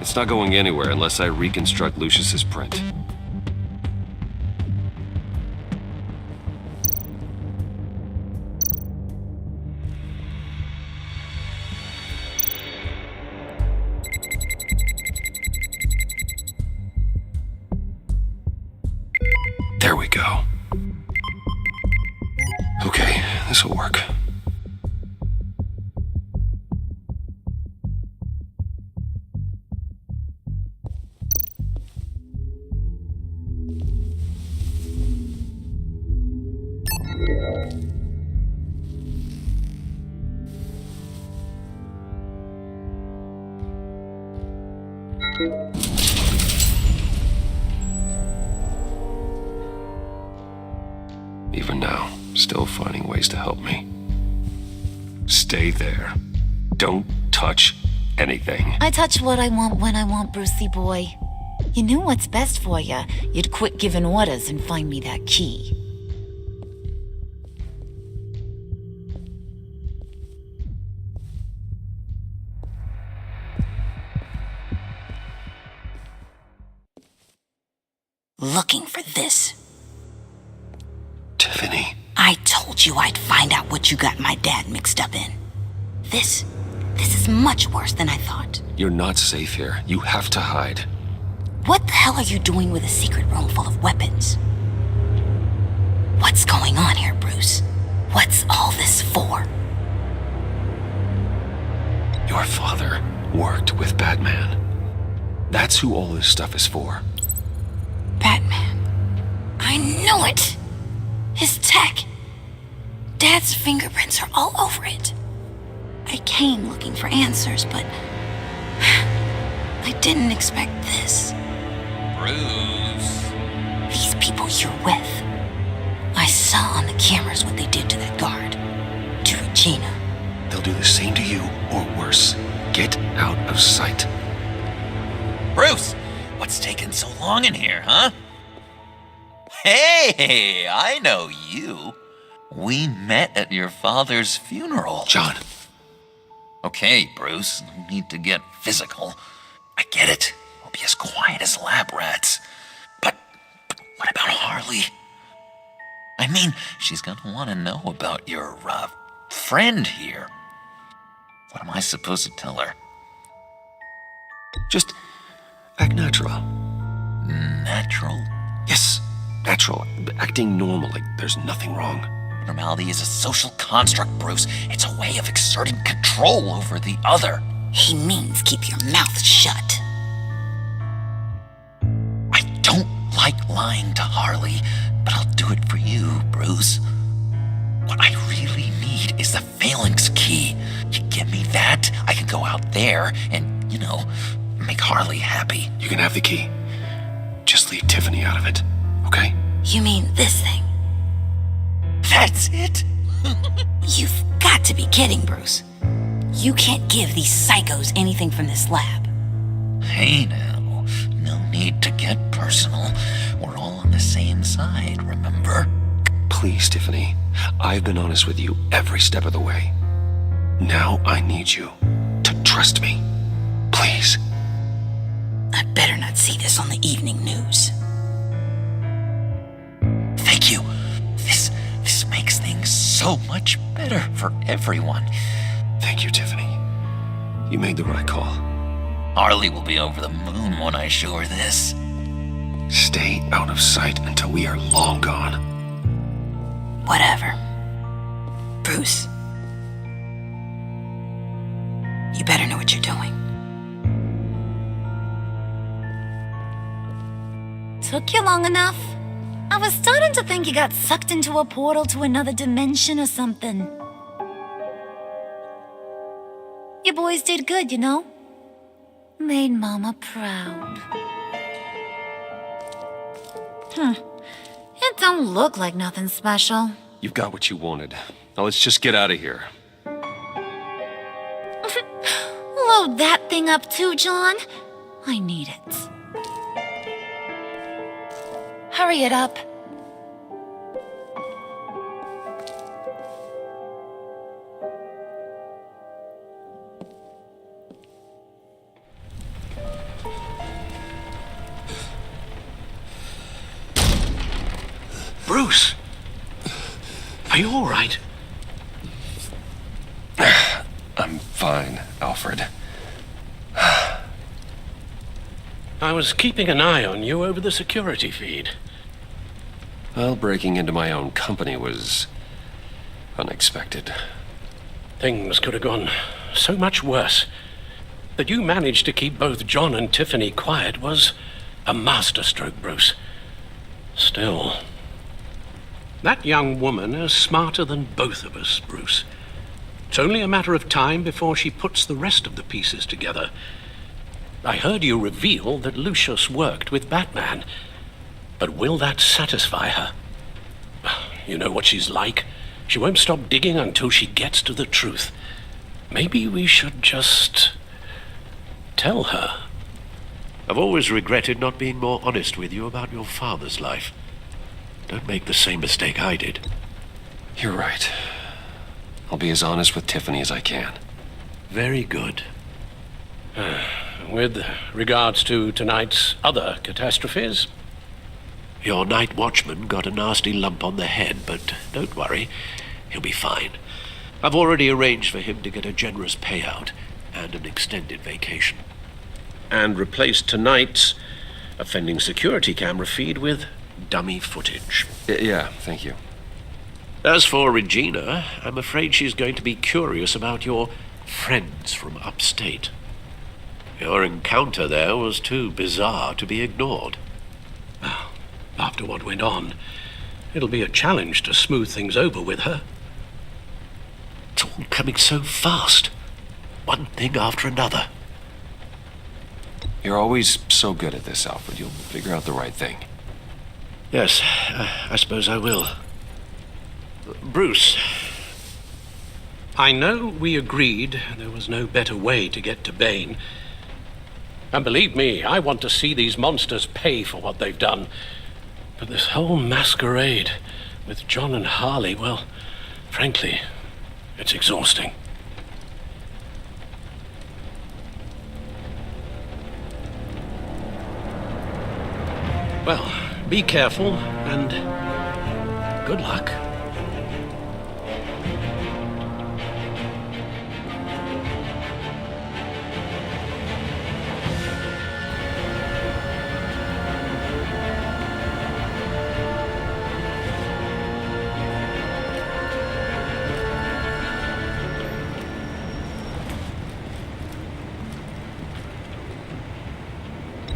It's not going anywhere unless I reconstruct Lucius's print. There we go. Okay, this'll work. Even now, still finding ways to help me. Stay there. Don't touch anything. I touch what I want when I want, Brucey boy. You knew what's best for you. You'd quit giving orders and find me that key. Looking for this. Tiffany. I told you I'd find out what you got my dad mixed up in. This is much worse than I thought. You're not safe here. You have to hide. What the hell are you doing with a secret room full of weapons? What's going on here, Bruce? What's all this for? Your father worked with Batman. That's who all this stuff is for. Batman. I knew it! His tech. Dad's fingerprints are all over it. I came looking for answers, but I didn't expect this. Bruce. These people you're with. I saw on the cameras what they did to that guard. To Regina. They'll do the same to you, or worse. Get out of sight. Bruce, what's taking so long in here, huh? Hey, I know you. We met at your father's funeral. John. Okay, Bruce, no need to get physical. I get it. We'll be as quiet as lab rats. But what about Harley? I mean, she's gonna want to know about your, friend here. What am I supposed to tell her? Just act natural. Natural? Yes, natural. Acting normal, like there's nothing wrong. Normality is a social construct, Bruce. It's a way of exerting control over the other. He means keep your mouth shut. I don't like lying to Harley, but I'll do it for you, Bruce. What I really need is the phalanx key. You give me that, I can go out there and, make Harley happy. You can have the key. Just leave Tiffany out of it, okay? You mean this thing? That's it? You've got to be kidding, Bruce. You can't give these psychos anything from this lab. Hey now, no need to get personal. We're all on the same side, remember? Please, Tiffany. I've been honest with you every step of the way. Now I need you to trust me. Please. I better not see this on the evening news. Thank you. This makes things so much better for everyone. Thank you, Tiffany. You made the right call. Harley will be over the moon when I show her this. Stay out of sight until we are long gone. Whatever. Bruce. You better know what you're doing. Took you long enough? I was starting to think you got sucked into a portal to another dimension or something. You boys did good, you know? Made Mama proud. It don't look like nothing special. You've got what you wanted. Now let's just get out of here. Load that thing up too, John. I need it. Hurry it up. Are you all right? I'm fine, Alfred. I was keeping an eye on you over the security feed. Well, breaking into my own company was unexpected. Things could have gone so much worse. That you managed to keep both John and Tiffany quiet was a masterstroke, Bruce. Still, that young woman is smarter than both of us, Bruce. It's only a matter of time before she puts the rest of the pieces together. I heard you reveal that Lucius worked with Batman. But will that satisfy her? You know what she's like. She won't stop digging until she gets to the truth. Maybe we should just tell her. I've always regretted not being more honest with you about your father's life. Don't make the same mistake I did. You're right. I'll be as honest with Tiffany as I can. Very good. With regards to tonight's other catastrophes? Your night watchman got a nasty lump on the head, but don't worry, he'll be fine. I've already arranged for him to get a generous payout and an extended vacation. And replaced tonight's offending security camera feed with dummy footage. Yeah, thank you. As for Regina, I'm afraid she's going to be curious about your friends from upstate. Your encounter there was too bizarre to be ignored. Well, after what went on, it'll be a challenge to smooth things over with her. It's all coming so fast. One thing after another. You're always so good at this, Alfred. You'll figure out the right thing. Yes, I suppose I will. Bruce. I know we agreed there was no better way to get to Bane. And believe me, I want to see these monsters pay for what they've done. But this whole masquerade with John and Harley, well, frankly, it's exhausting. Well, be careful and good luck.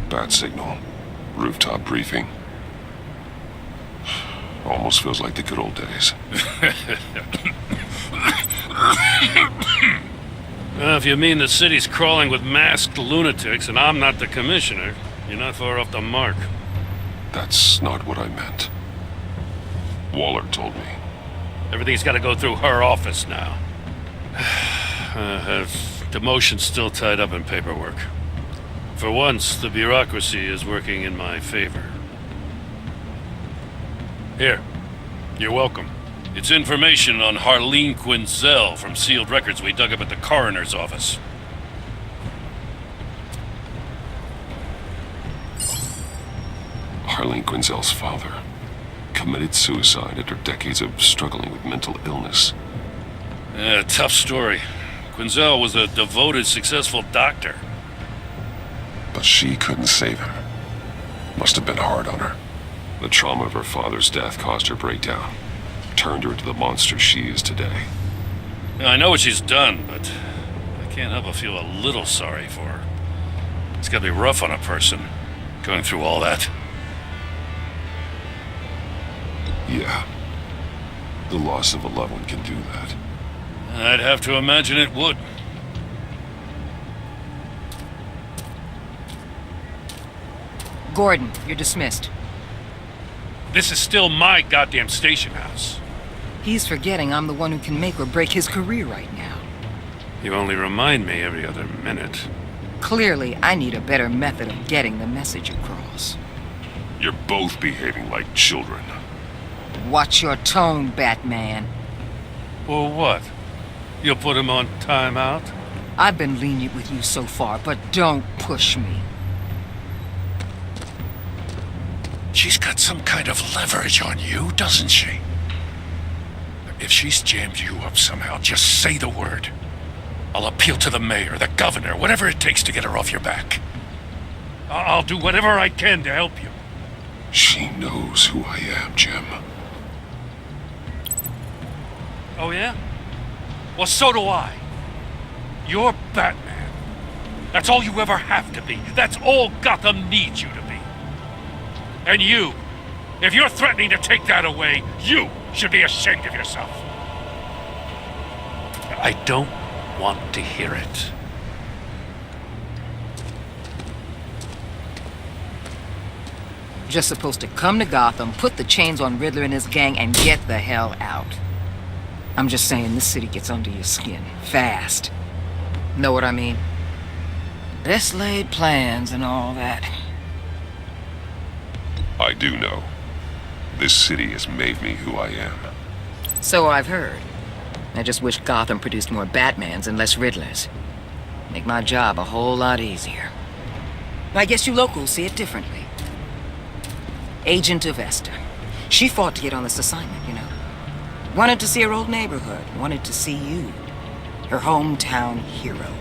Bat signal. Rooftop briefing. Almost feels like the good old days. Well, if you mean the city's crawling with masked lunatics and I'm not the commissioner, you're not far off the mark. That's not what I meant. Waller told me. Everything's got to go through her office now. Have demotion's still tied up in paperwork. For once, the bureaucracy is working in my favor. Here, you're welcome. It's information on Harleen Quinzel from sealed records we dug up at the coroner's office. Harleen Quinzel's father committed suicide after decades of struggling with mental illness. Yeah, tough story. Quinzel was a devoted, successful doctor. But she couldn't save him. Must have been hard on her. The trauma of her father's death caused her breakdown. Turned her into the monster she is today. Now, I know what she's done, but I can't help but feel a little sorry for her. It's gotta be rough on a person, going through all that. Yeah. The loss of a loved one can do that. I'd have to imagine it would. Gordon, you're dismissed. This is still my goddamn station house. He's forgetting I'm the one who can make or break his career right now. You only remind me every other minute. Clearly, I need a better method of getting the message across. You're both behaving like children. Watch your tone, Batman. Well, what? You'll put him on timeout? I've been lenient with you so far, but don't push me. She's got some kind of leverage on you, doesn't she? If she's jammed you up somehow, just say the word. I'll appeal to the mayor, the governor, whatever it takes to get her off your back. I'll do whatever I can to help you. She knows who I am, Jim. Oh, yeah? Well, so do I. You're Batman. That's all you ever have to be. That's all Gotham needs you to be. And you, if you're threatening to take that away, you should be ashamed of yourself. I don't want to hear it. Just supposed to come to Gotham, put the chains on Riddler and his gang, and get the hell out. I'm just saying, this city gets under your skin. Fast. Know what I mean? Best laid plans and all that. I do know. This city has made me who I am. So I've heard. I just wish Gotham produced more Batmans and less Riddlers. Make my job a whole lot easier. I guess you locals see it differently. Agent of Esther. She fought to get on this assignment, you know. Wanted to see her old neighborhood. Wanted to see you. Her hometown hero.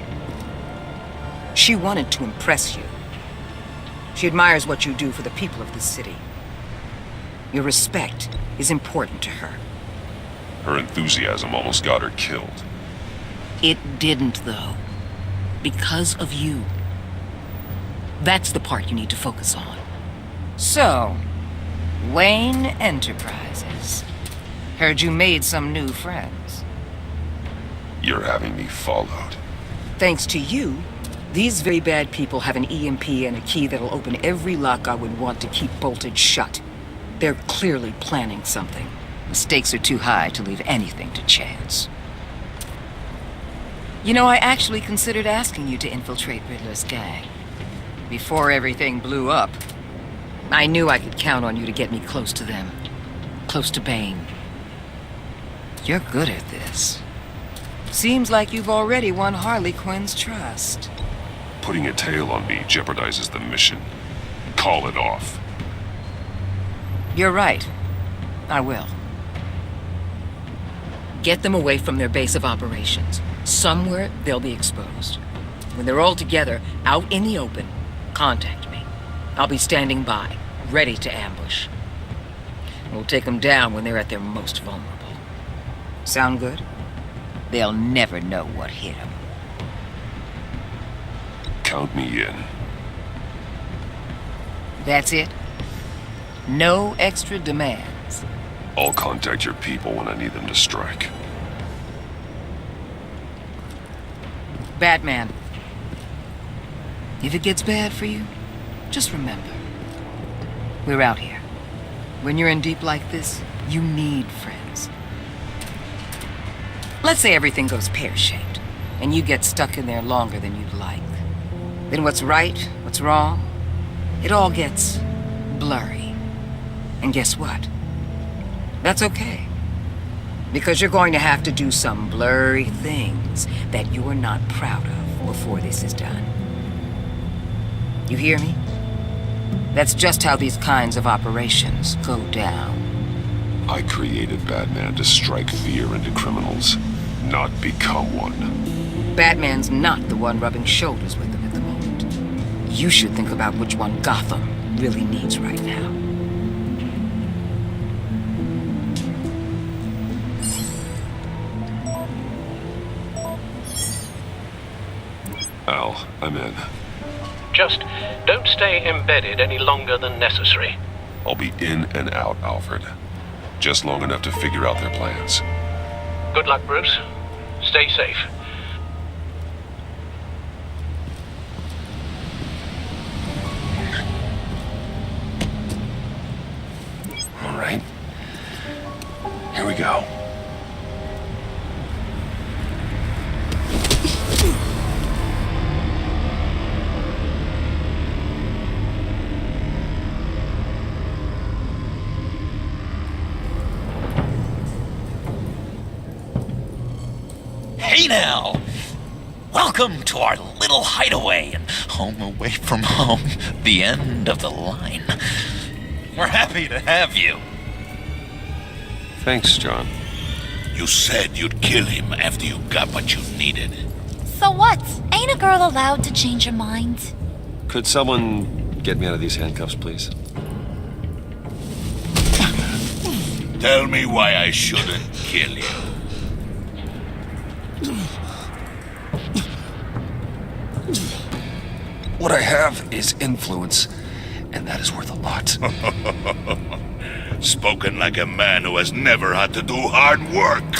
She wanted to impress you. She admires what you do for the people of this city. Your respect is important to her. Her enthusiasm almost got her killed. It didn't, though. Because of you. That's the part you need to focus on. So, Wayne Enterprises. Heard you made some new friends. You're having me followed. Thanks to you, these very bad people have an EMP and a key that'll open every lock I would want to keep bolted shut. They're clearly planning something. The stakes are too high to leave anything to chance. You know, I actually considered asking you to infiltrate Riddler's gang. Before everything blew up, I knew I could count on you to get me close to them. Close to Bane. You're good at this. Seems like you've already won Harley Quinn's trust. Putting a tail on me jeopardizes the mission. Call it off. You're right. I will. Get them away from their base of operations. Somewhere they'll be exposed. When they're all together, out in the open, contact me. I'll be standing by, ready to ambush. We'll take them down when they're at their most vulnerable. Sound good? They'll never know what hit them. Count me in. That's it? No extra demands. I'll contact your people when I need them to strike. Batman. If it gets bad for you, just remember. We're out here. When you're in deep like this, you need friends. Let's say everything goes pear-shaped, and you get stuck in there longer than you'd like. Then what's right, what's wrong, it all gets blurry. And guess what? That's okay. Because you're going to have to do some blurry things that you're not proud of before this is done. You hear me? That's just how these kinds of operations go down. I created Batman to strike fear into criminals, not become one. Batman's not the one rubbing shoulders with them at the moment. You should think about which one Gotham really needs right now. Al, I'm in. Just don't stay embedded any longer than necessary. I'll be in and out, Alfred. Just long enough to figure out their plans. Good luck, Bruce. Stay safe. All right. Here we go. Hey now! Welcome to our little hideaway and home away from home, the end of the line. We're happy to have you. Thanks, John. You said you'd kill him after you got what you needed. So what? Ain't a girl allowed to change her mind? Could someone get me out of these handcuffs, please? Tell me why I shouldn't kill you. What I have is influence, and that is worth a lot. Spoken like a man who has never had to do hard work.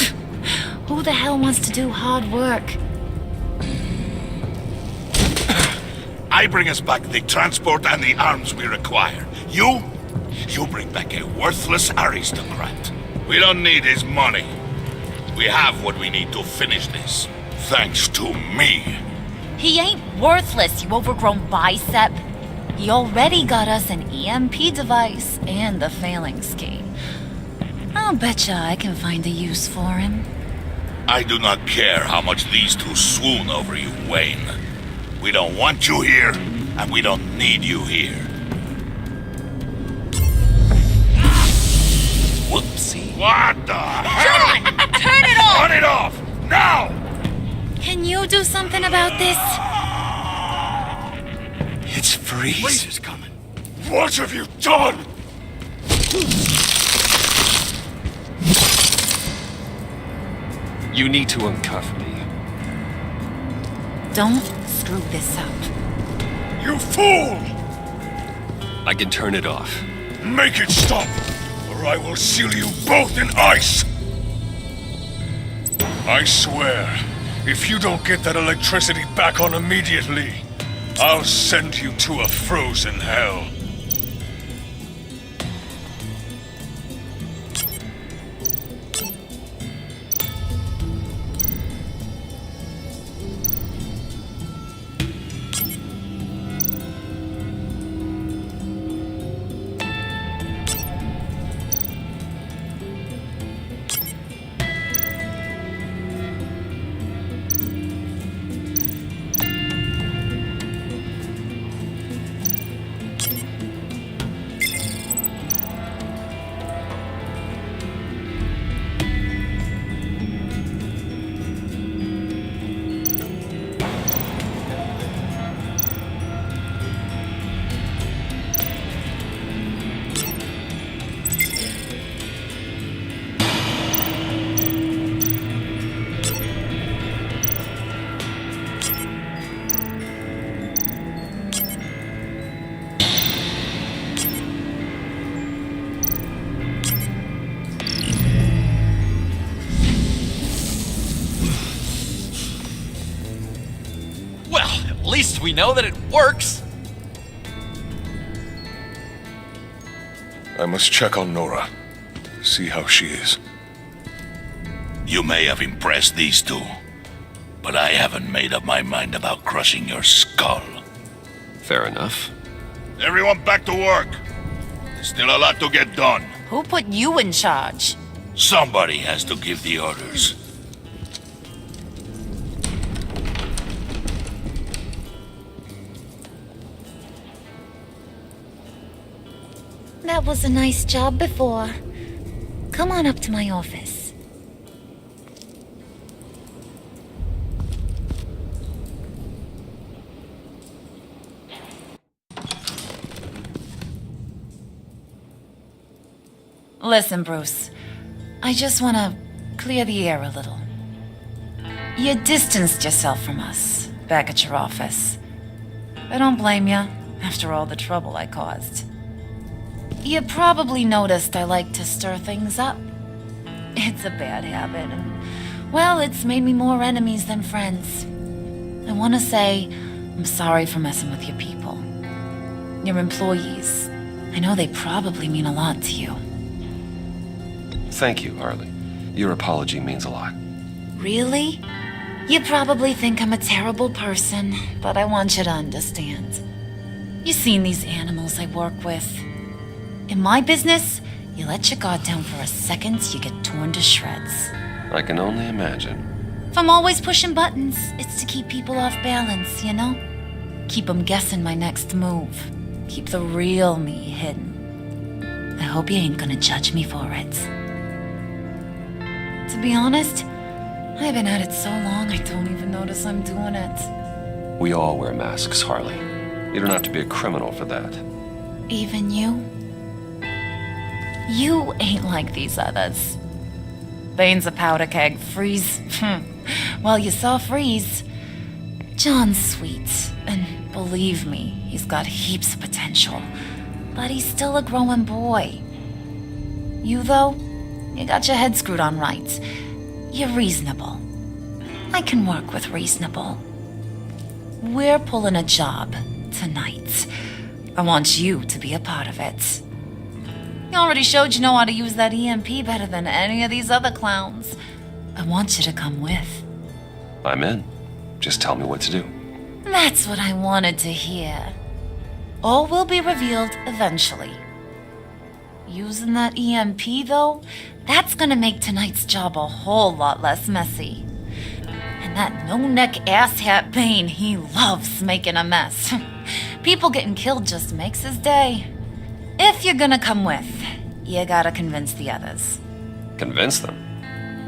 Who the hell wants to do hard work? I bring us back the transport and the arms we require. You bring back a worthless aristocrat. We don't need his money. We have what we need to finish this. Thanks to me. He ain't worthless, you overgrown bicep. He already got us an EMP device and the phalanx key. I'll betcha I can find a use for him. I do not care how much these two swoon over you, Wayne. We don't want you here, and we don't need you here. Whoopsie. What the hell? John! Turn it off! Turn it off! Now! Can you do something about this? It's freeze. Freeze is coming. What have you done? You need to uncuff me. Don't screw this up. You fool! I can turn it off. Make it stop, or I will seal you both in ice! I swear, if you don't get that electricity back on immediately, I'll send you to a frozen hell. At least we know that it works. I must check on Nora. See how she is. You may have impressed these two, but I haven't made up my mind about crushing your skull. Fair enough. Everyone back to work. There's still a lot to get done. Who put you in charge? Somebody has to give the orders. That was a nice job before. Come on up to my office. Listen, Bruce. I just want to clear the air a little. You distanced yourself from us back at your office. I don't blame you, after all the trouble I caused. You probably noticed I like to stir things up. It's a bad habit, and, well, it's made me more enemies than friends. I want to say I'm sorry for messing with your people. Your employees. I know they probably mean a lot to you. Thank you, Harley. Your apology means a lot. Really? You probably think I'm a terrible person, but I want you to understand. You've seen these animals I work with. In my business, you let your guard down for a second, you get torn to shreds. I can only imagine. If I'm always pushing buttons, it's to keep people off balance, you know? Keep them guessing my next move. Keep the real me hidden. I hope you ain't gonna judge me for it. To be honest, I've been at it so long I don't even notice I'm doing it. We all wear masks, Harley. You don't have to be a criminal for that. Even you? You ain't like these others. Bane's a powder keg. Freeze. Well, you saw Freeze. John's sweet, and believe me, he's got heaps of potential. But he's still a growing boy. You, though, you got your head screwed on right. You're reasonable. I can work with reasonable. We're pulling a job tonight. I want you to be a part of it. You already showed you know how to use that EMP better than any of these other clowns. I want you to come with. I'm in. Just tell me what to do. That's what I wanted to hear. All will be revealed eventually. Using that EMP, though, that's gonna make tonight's job a whole lot less messy. And that no-neck asshat Bane, he loves making a mess. People getting killed just makes his day. If you're gonna come with, you gotta convince the others. Convince them?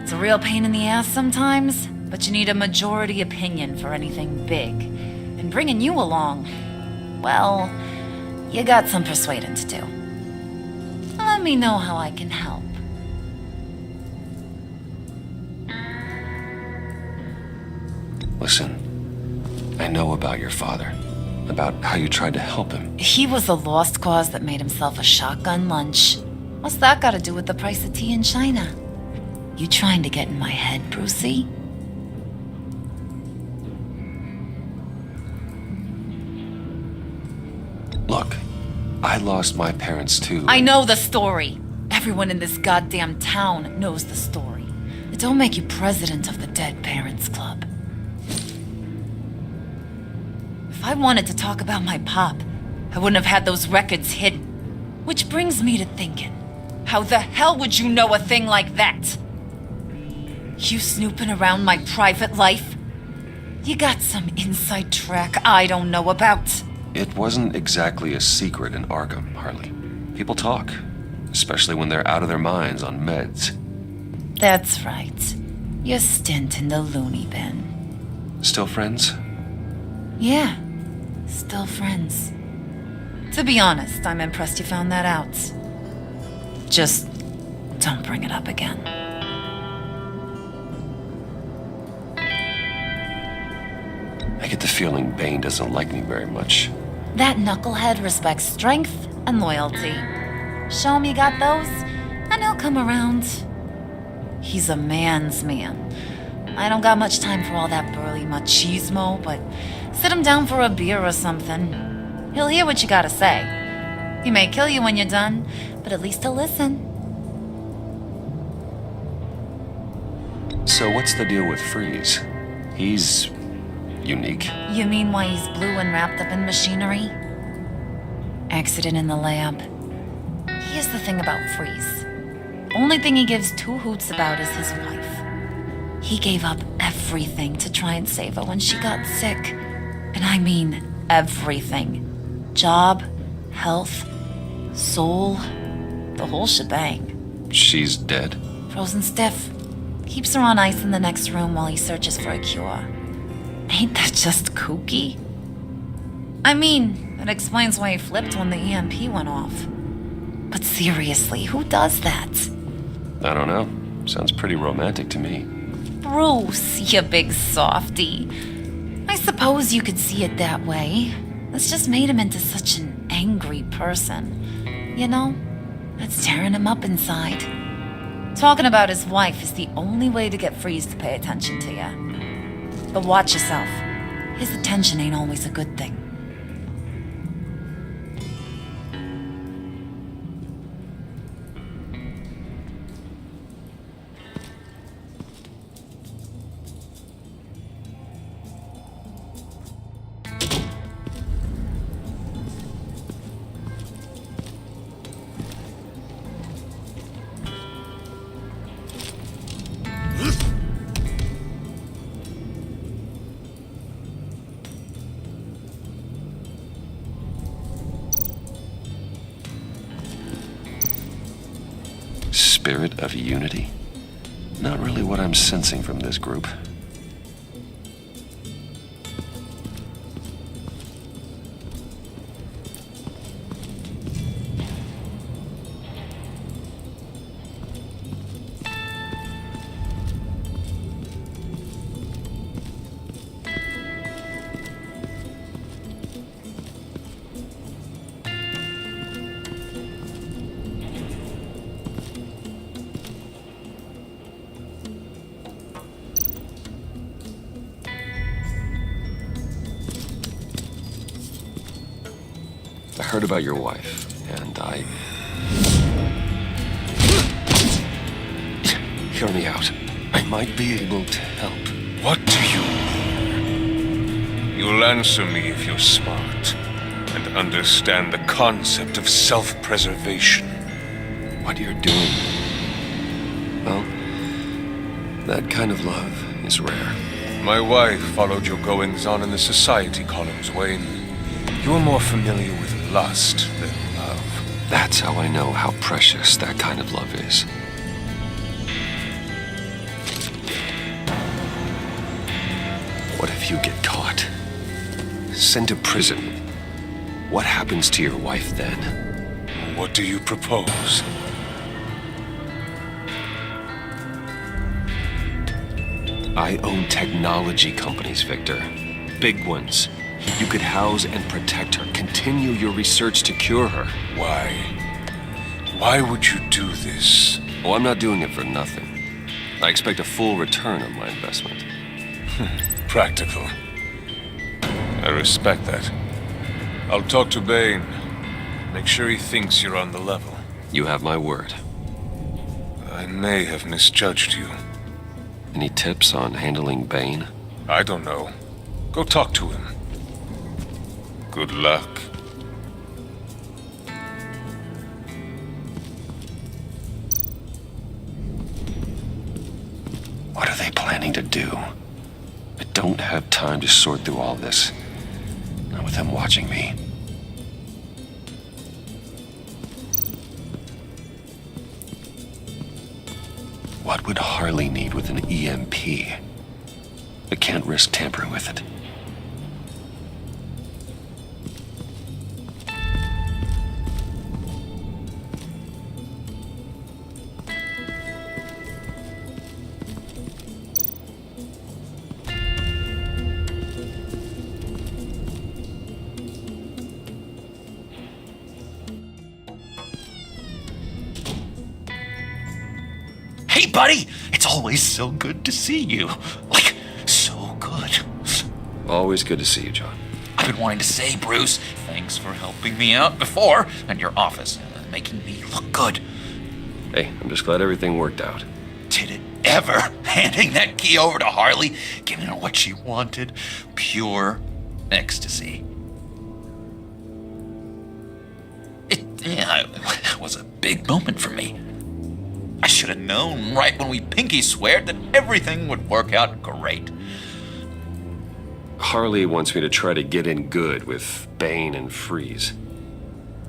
It's a real pain in the ass sometimes, but you need a majority opinion for anything big. And bringing you along, well, you got some persuading to do. Let me know how I can help. Listen, I know about your father. About how you tried to help him. He was a lost cause that made himself a shotgun lunch. What's that got to do with the price of tea in China? You trying to get in my head, Brucey? Look, I lost my parents too. I know the story. Everyone in this goddamn town knows the story. It don't make you president of the Dead Parents Club. If I wanted to talk about my pop, I wouldn't have had those records hidden. Which brings me to thinking, how the hell would you know a thing like that? You snooping around my private life? You got some inside track I don't know about. It wasn't exactly a secret in Arkham, Harley. People talk, especially when they're out of their minds on meds. That's right. Your stint in the loony bin. Still friends? Yeah, still friends. To be honest, I'm impressed you found that out. Just don't bring it up again. I get the feeling Bane doesn't like me very much. That knucklehead respects strength and loyalty. Show him you got those, and he'll come around. He's a man's man. I don't got much time for all that burly machismo, but sit him down for a beer or something. He'll hear what you gotta say. He may kill you when you're done, but at least he'll listen. So what's the deal with Freeze? He's unique. You mean why he's blue and wrapped up in machinery? Accident in the lab. Here's the thing about Freeze. Only thing he gives two hoots about is his wife. He gave up everything to try and save her when she got sick. And I mean everything. Job, health, soul, the whole shebang. She's dead? Frozen stiff. Keeps her on ice in the next room while he searches for a cure. Ain't that just kooky? I mean, that explains why he flipped when the EMP went off. But seriously, who does that? I don't know. Sounds pretty romantic to me. Bruce, you big softy. I suppose you could see it that way. That's just made him into such an angry person. You know, that's tearing him up inside. Talking about his wife is the only way to get Freeze to pay attention to you. But watch yourself. His attention ain't always a good thing. Spirit of unity? Not really what I'm sensing from this group. I heard about your wife, and I... Hear me out. I might be able to help. What do you mean? You'll answer me if you're smart and understand the concept of self-preservation. What you're doing... Well, that kind of love is rare. My wife followed your goings-on in the society columns, Wayne. You are more familiar with lust than love. That's how I know how precious that kind of love is. What if you get caught? Sent to prison? What happens to your wife then? What do you propose? I own technology companies, Victor. Big ones. You could house and protect her. Continue your research to cure her. Why? Why would you do this? Oh, I'm not doing it for nothing. I expect a full return on my investment. Practical. I respect that. I'll talk to Bane. Make sure he thinks you're on the level. You have my word. I may have misjudged you. Any tips on handling Bane? I don't know. Go talk to him. Good luck. What are they planning to do? I don't have time to sort through all this. Not with them watching me. What would Harley need with an EMP? I can't risk tampering with it. Hey, buddy! It's always so good to see you. Like, so good. Always good to see you, John. I've been wanting to say, Bruce, thanks for helping me out before at your office and making me look good. Hey, I'm just glad everything worked out. Did it ever? Handing that key over to Harley, giving her what she wanted. Pure ecstasy. It was a big moment for me. I should have known right when we pinky sweared that everything would work out great. Harley wants me to try to get in good with Bane and Freeze.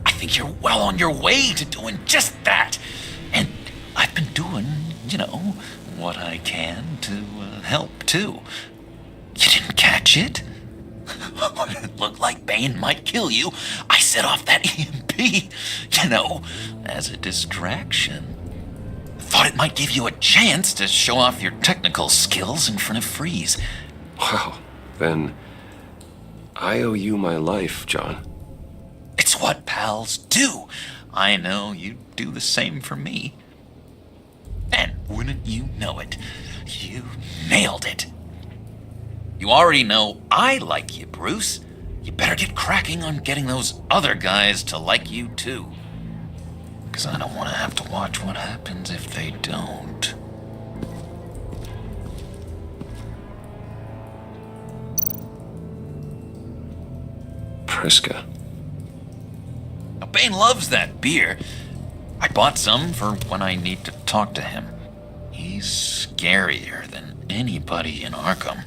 I think you're well on your way to doing just that. And I've been doing, what I can to help, too. You didn't catch it? When it looked like Bane might kill you, I set off that EMP, as a distraction. Thought it might give you a chance to show off your technical skills in front of Freeze. Wow, then I owe you my life, John. It's what pals do. I know you'd do the same for me. And wouldn't you know it, you nailed it. You already know I like you, Bruce. You better get cracking on getting those other guys to like you, too. Because I don't want to have to watch what happens if they don't. Priska. Now, Bane loves that beer. I bought some for when I need to talk to him. He's scarier than anybody in Arkham.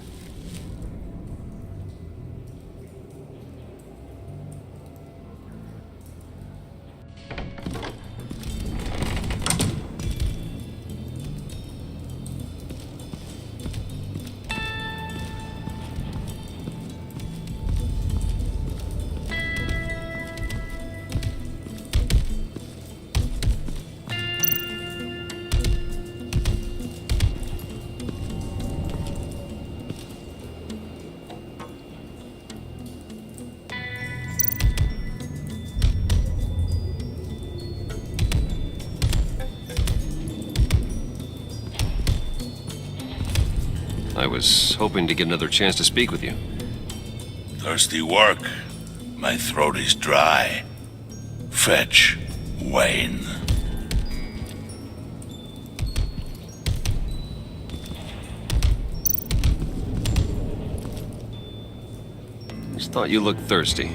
I was hoping to get another chance to speak with you. Thirsty work. My throat is dry. Fetch, Wayne. Just thought you looked thirsty.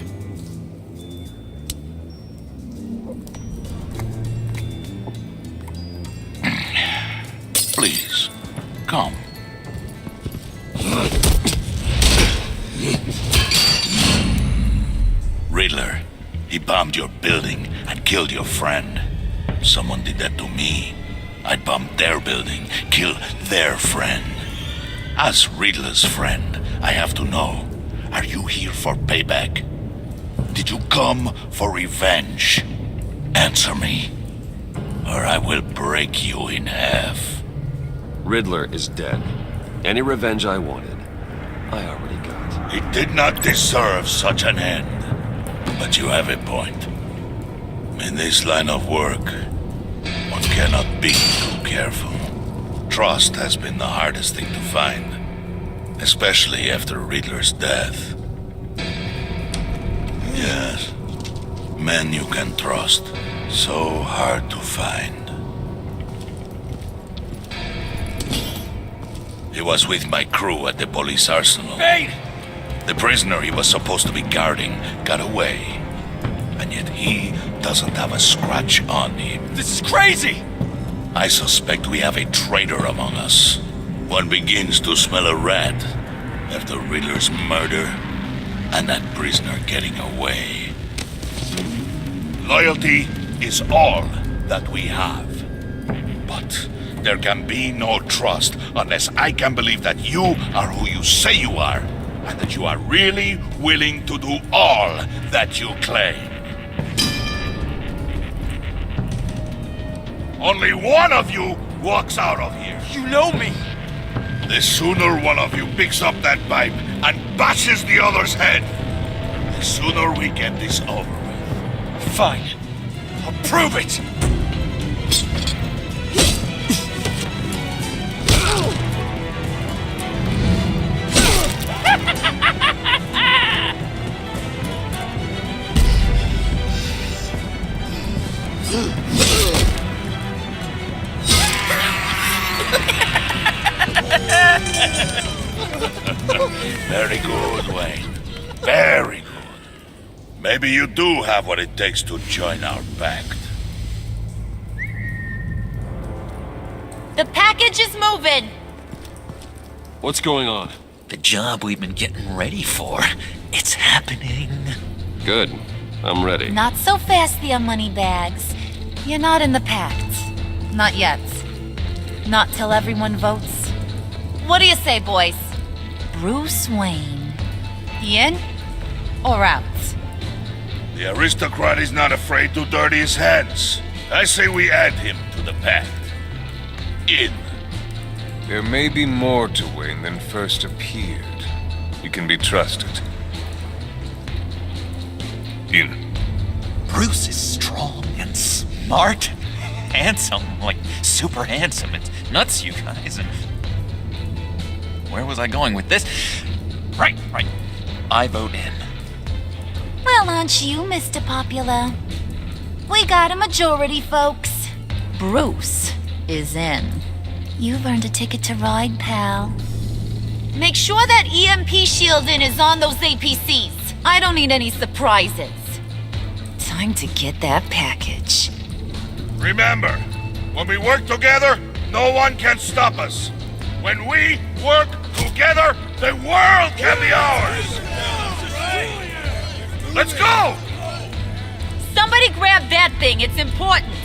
Please, come. Riddler, he bombed your building and killed your friend. Someone did that to me. I'd bomb their building, kill their friend. As Riddler's friend, I have to know, are you here for payback? Did you come for revenge? Answer me, or I will break you in half. Riddler is dead. Any revenge I wanted, I already got. He did not deserve such an end. But you have a point. In this line of work, one cannot be too careful. Trust has been the hardest thing to find, especially after Riddler's death. Yes, men you can trust, so hard to find. He was with my crew at the police arsenal. Bane! The prisoner he was supposed to be guarding got away. And yet he doesn't have a scratch on him. This is crazy! I suspect we have a traitor among us. One begins to smell a rat after Riddler's murder and that prisoner getting away. Loyalty is all that we have. But there can be no trust unless I can believe that you are who you say you are. And that you are really willing to do all that you claim. Only one of you walks out of here. You know me. The sooner one of you picks up that pipe and bashes the other's head, the sooner we get this over with. Fine. I'll prove it. Very good, Wayne. Very good. Maybe you do have what it takes to join our pact. The package is moving. What's going on? The job we've been getting ready for. It's happening. Good. I'm ready. Not so fast, the Moneybags. You're not in the Pact. Not yet. Not till everyone votes. What do you say, boys? Bruce Wayne. In or out? The aristocrat is not afraid to dirty his hands. I say we add him to the pact. In. There may be more to Wayne than first appeared. You can be trusted. In. Bruce is strong and smart and handsome, like super handsome. It's nuts, you guys. And where was I going with this? Right. I vote in. Well, aren't you, Mr. Popular? We got a majority, folks. Bruce is in. You've earned a ticket to ride, pal. Make sure that EMP shielding is on those APCs. I don't need any surprises. Time to get that package. Remember, when we work together, no one can stop us. When we work together, the world can be ours. Let's go! Somebody grab that thing, it's important.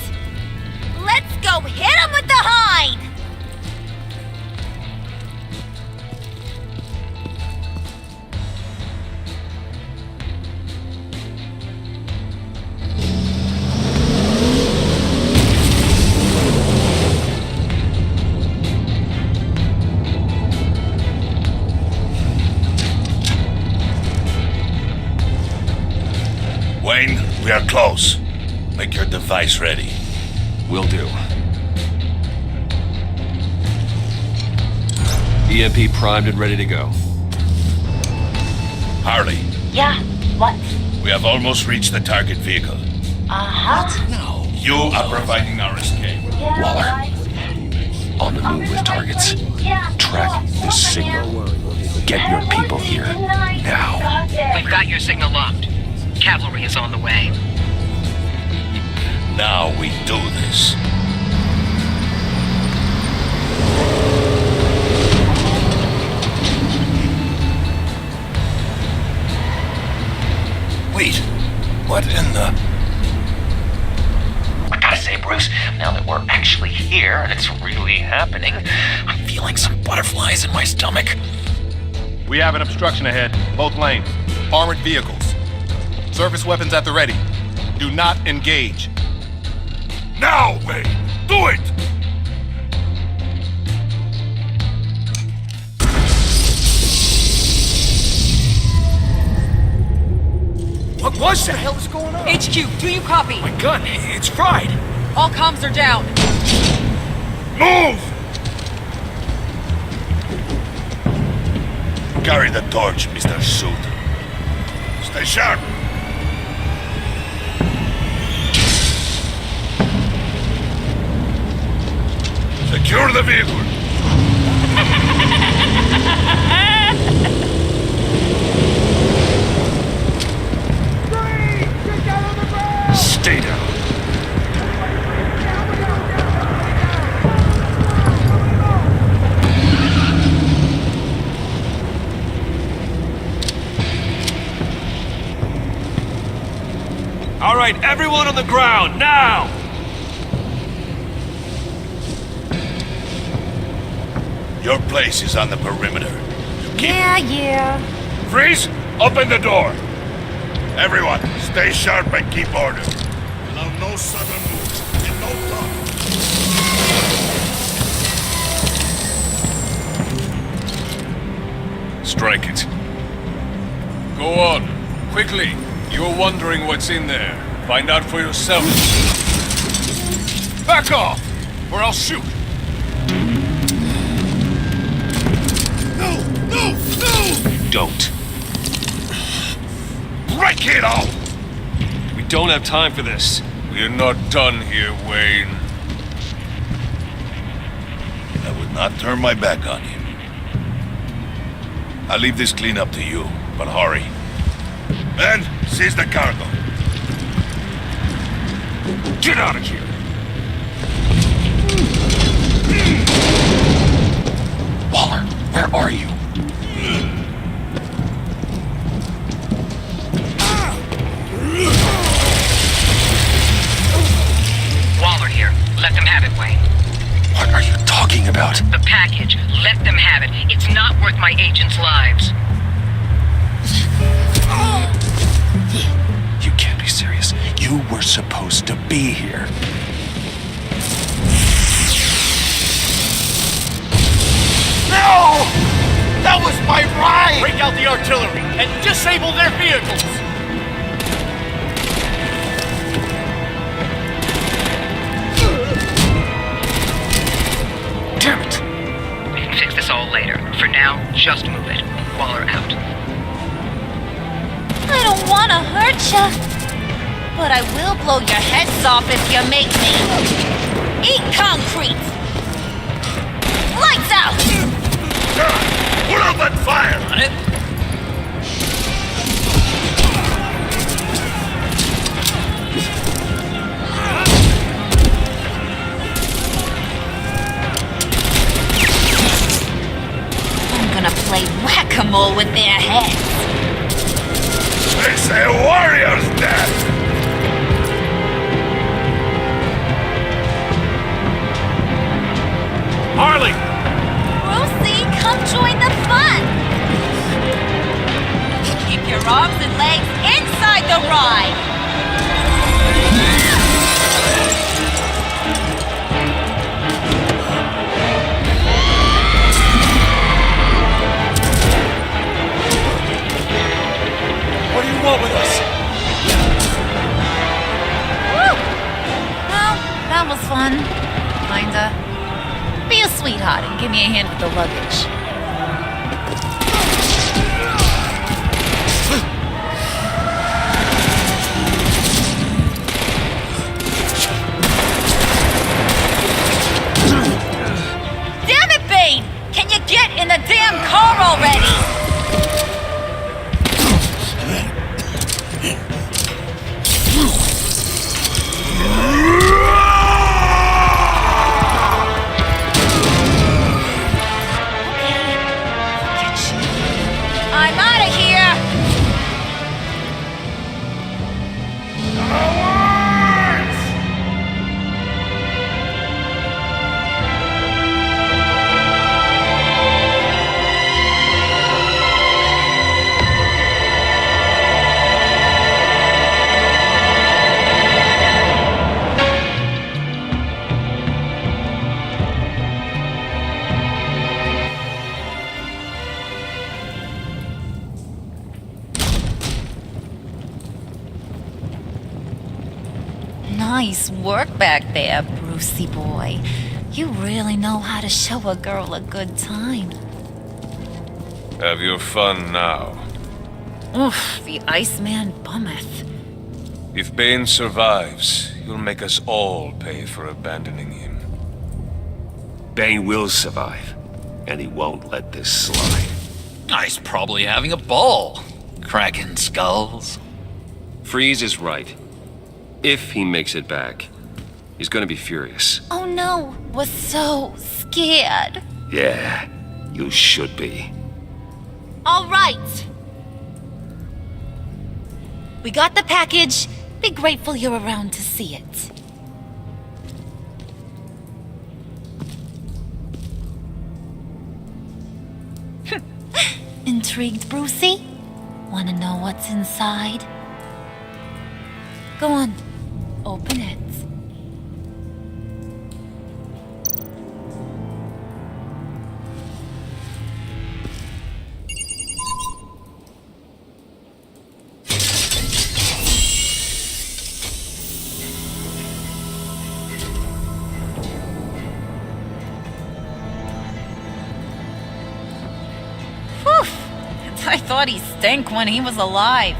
Let's go hit him with the hind! Wayne, we are close. Make your device ready. Will do. EMP primed and ready to go. Harley, Yeah, what? we have almost reached the target vehicle. Uh-huh. No. You are providing our escape. Waller, on the move with targets. Track this signal. Get your people here, now. We've got your signal locked. Cavalry is on the way. Now we do this. Wait, what in the... I gotta say, Bruce, now that we're actually here and it's really happening, I'm feeling some butterflies in my stomach. We have an obstruction ahead, both lanes. Armored vehicles. Surface weapons at the ready. Do not engage. Now, Wayne! Do it! What was that? What the hell is going on? HQ, do you copy? My gun, it's fried. All comms are down. Move! Carry the torch, Mr. Suit. Stay sharp. Secure the vehicle. Stay down. All right, everyone on the ground, now! Your place is on the perimeter. Yeah. Freeze! Open the door! Everyone, stay sharp and keep order. Allow no sudden moves and no talk. Strike it. Go on, quickly. You're wondering what's in there. Find out for yourself. Back off, or I'll shoot. No! Don't. Break it all! We don't have time for this. We're not done here, Wayne. I would not turn my back on you. I'll leave this clean up to you, but hurry. Men, seize the cargo. Get out of here! Waller, where are you? Waller here. Let them have it, Wayne. What are you talking about? The package. Let them have it. It's not worth my agents' lives. You can't be serious. You were supposed to be here. No! That was my ride! Break out the artillery and disable their vehicles! Damn it! We can fix this all later. For now, just move it. Waller out. I don't want to hurt ya, but I will blow your heads off if you make me. Eat concrete! Lights out! Put up that fire! On it? I'm gonna play whack-a-mole with their heads. They say a warrior's death! Harley! Brucey, come join the fun! Keep your arms and legs inside the ride! What do you want with us? Woo! Well, that was fun. Kinda. Be a sweetheart the damn car already! I'm out of here! Nice work back there, Brucey boy. You really know how to show a girl a good time. Have your fun now. Oof, the Iceman bummeth. If Bane survives, he'll make us all pay for abandoning him. Bane will survive, and he won't let this slide. He's probably having a ball, cracking skulls. Freeze is right. If he makes it back, he's gonna be furious. Oh no, was so scared. Yeah, you should be. All right. We got the package. Be grateful you're around to see it. Intrigued, Brucey? Wanna know what's inside? Go on, open it. I thought he stank when he was alive.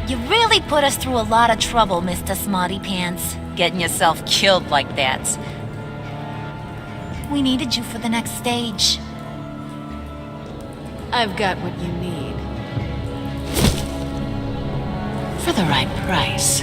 You really put us through a lot of trouble, Mr. Smarty Pants, getting yourself killed like that. We needed you for the next stage. I've got what you need. For the right price.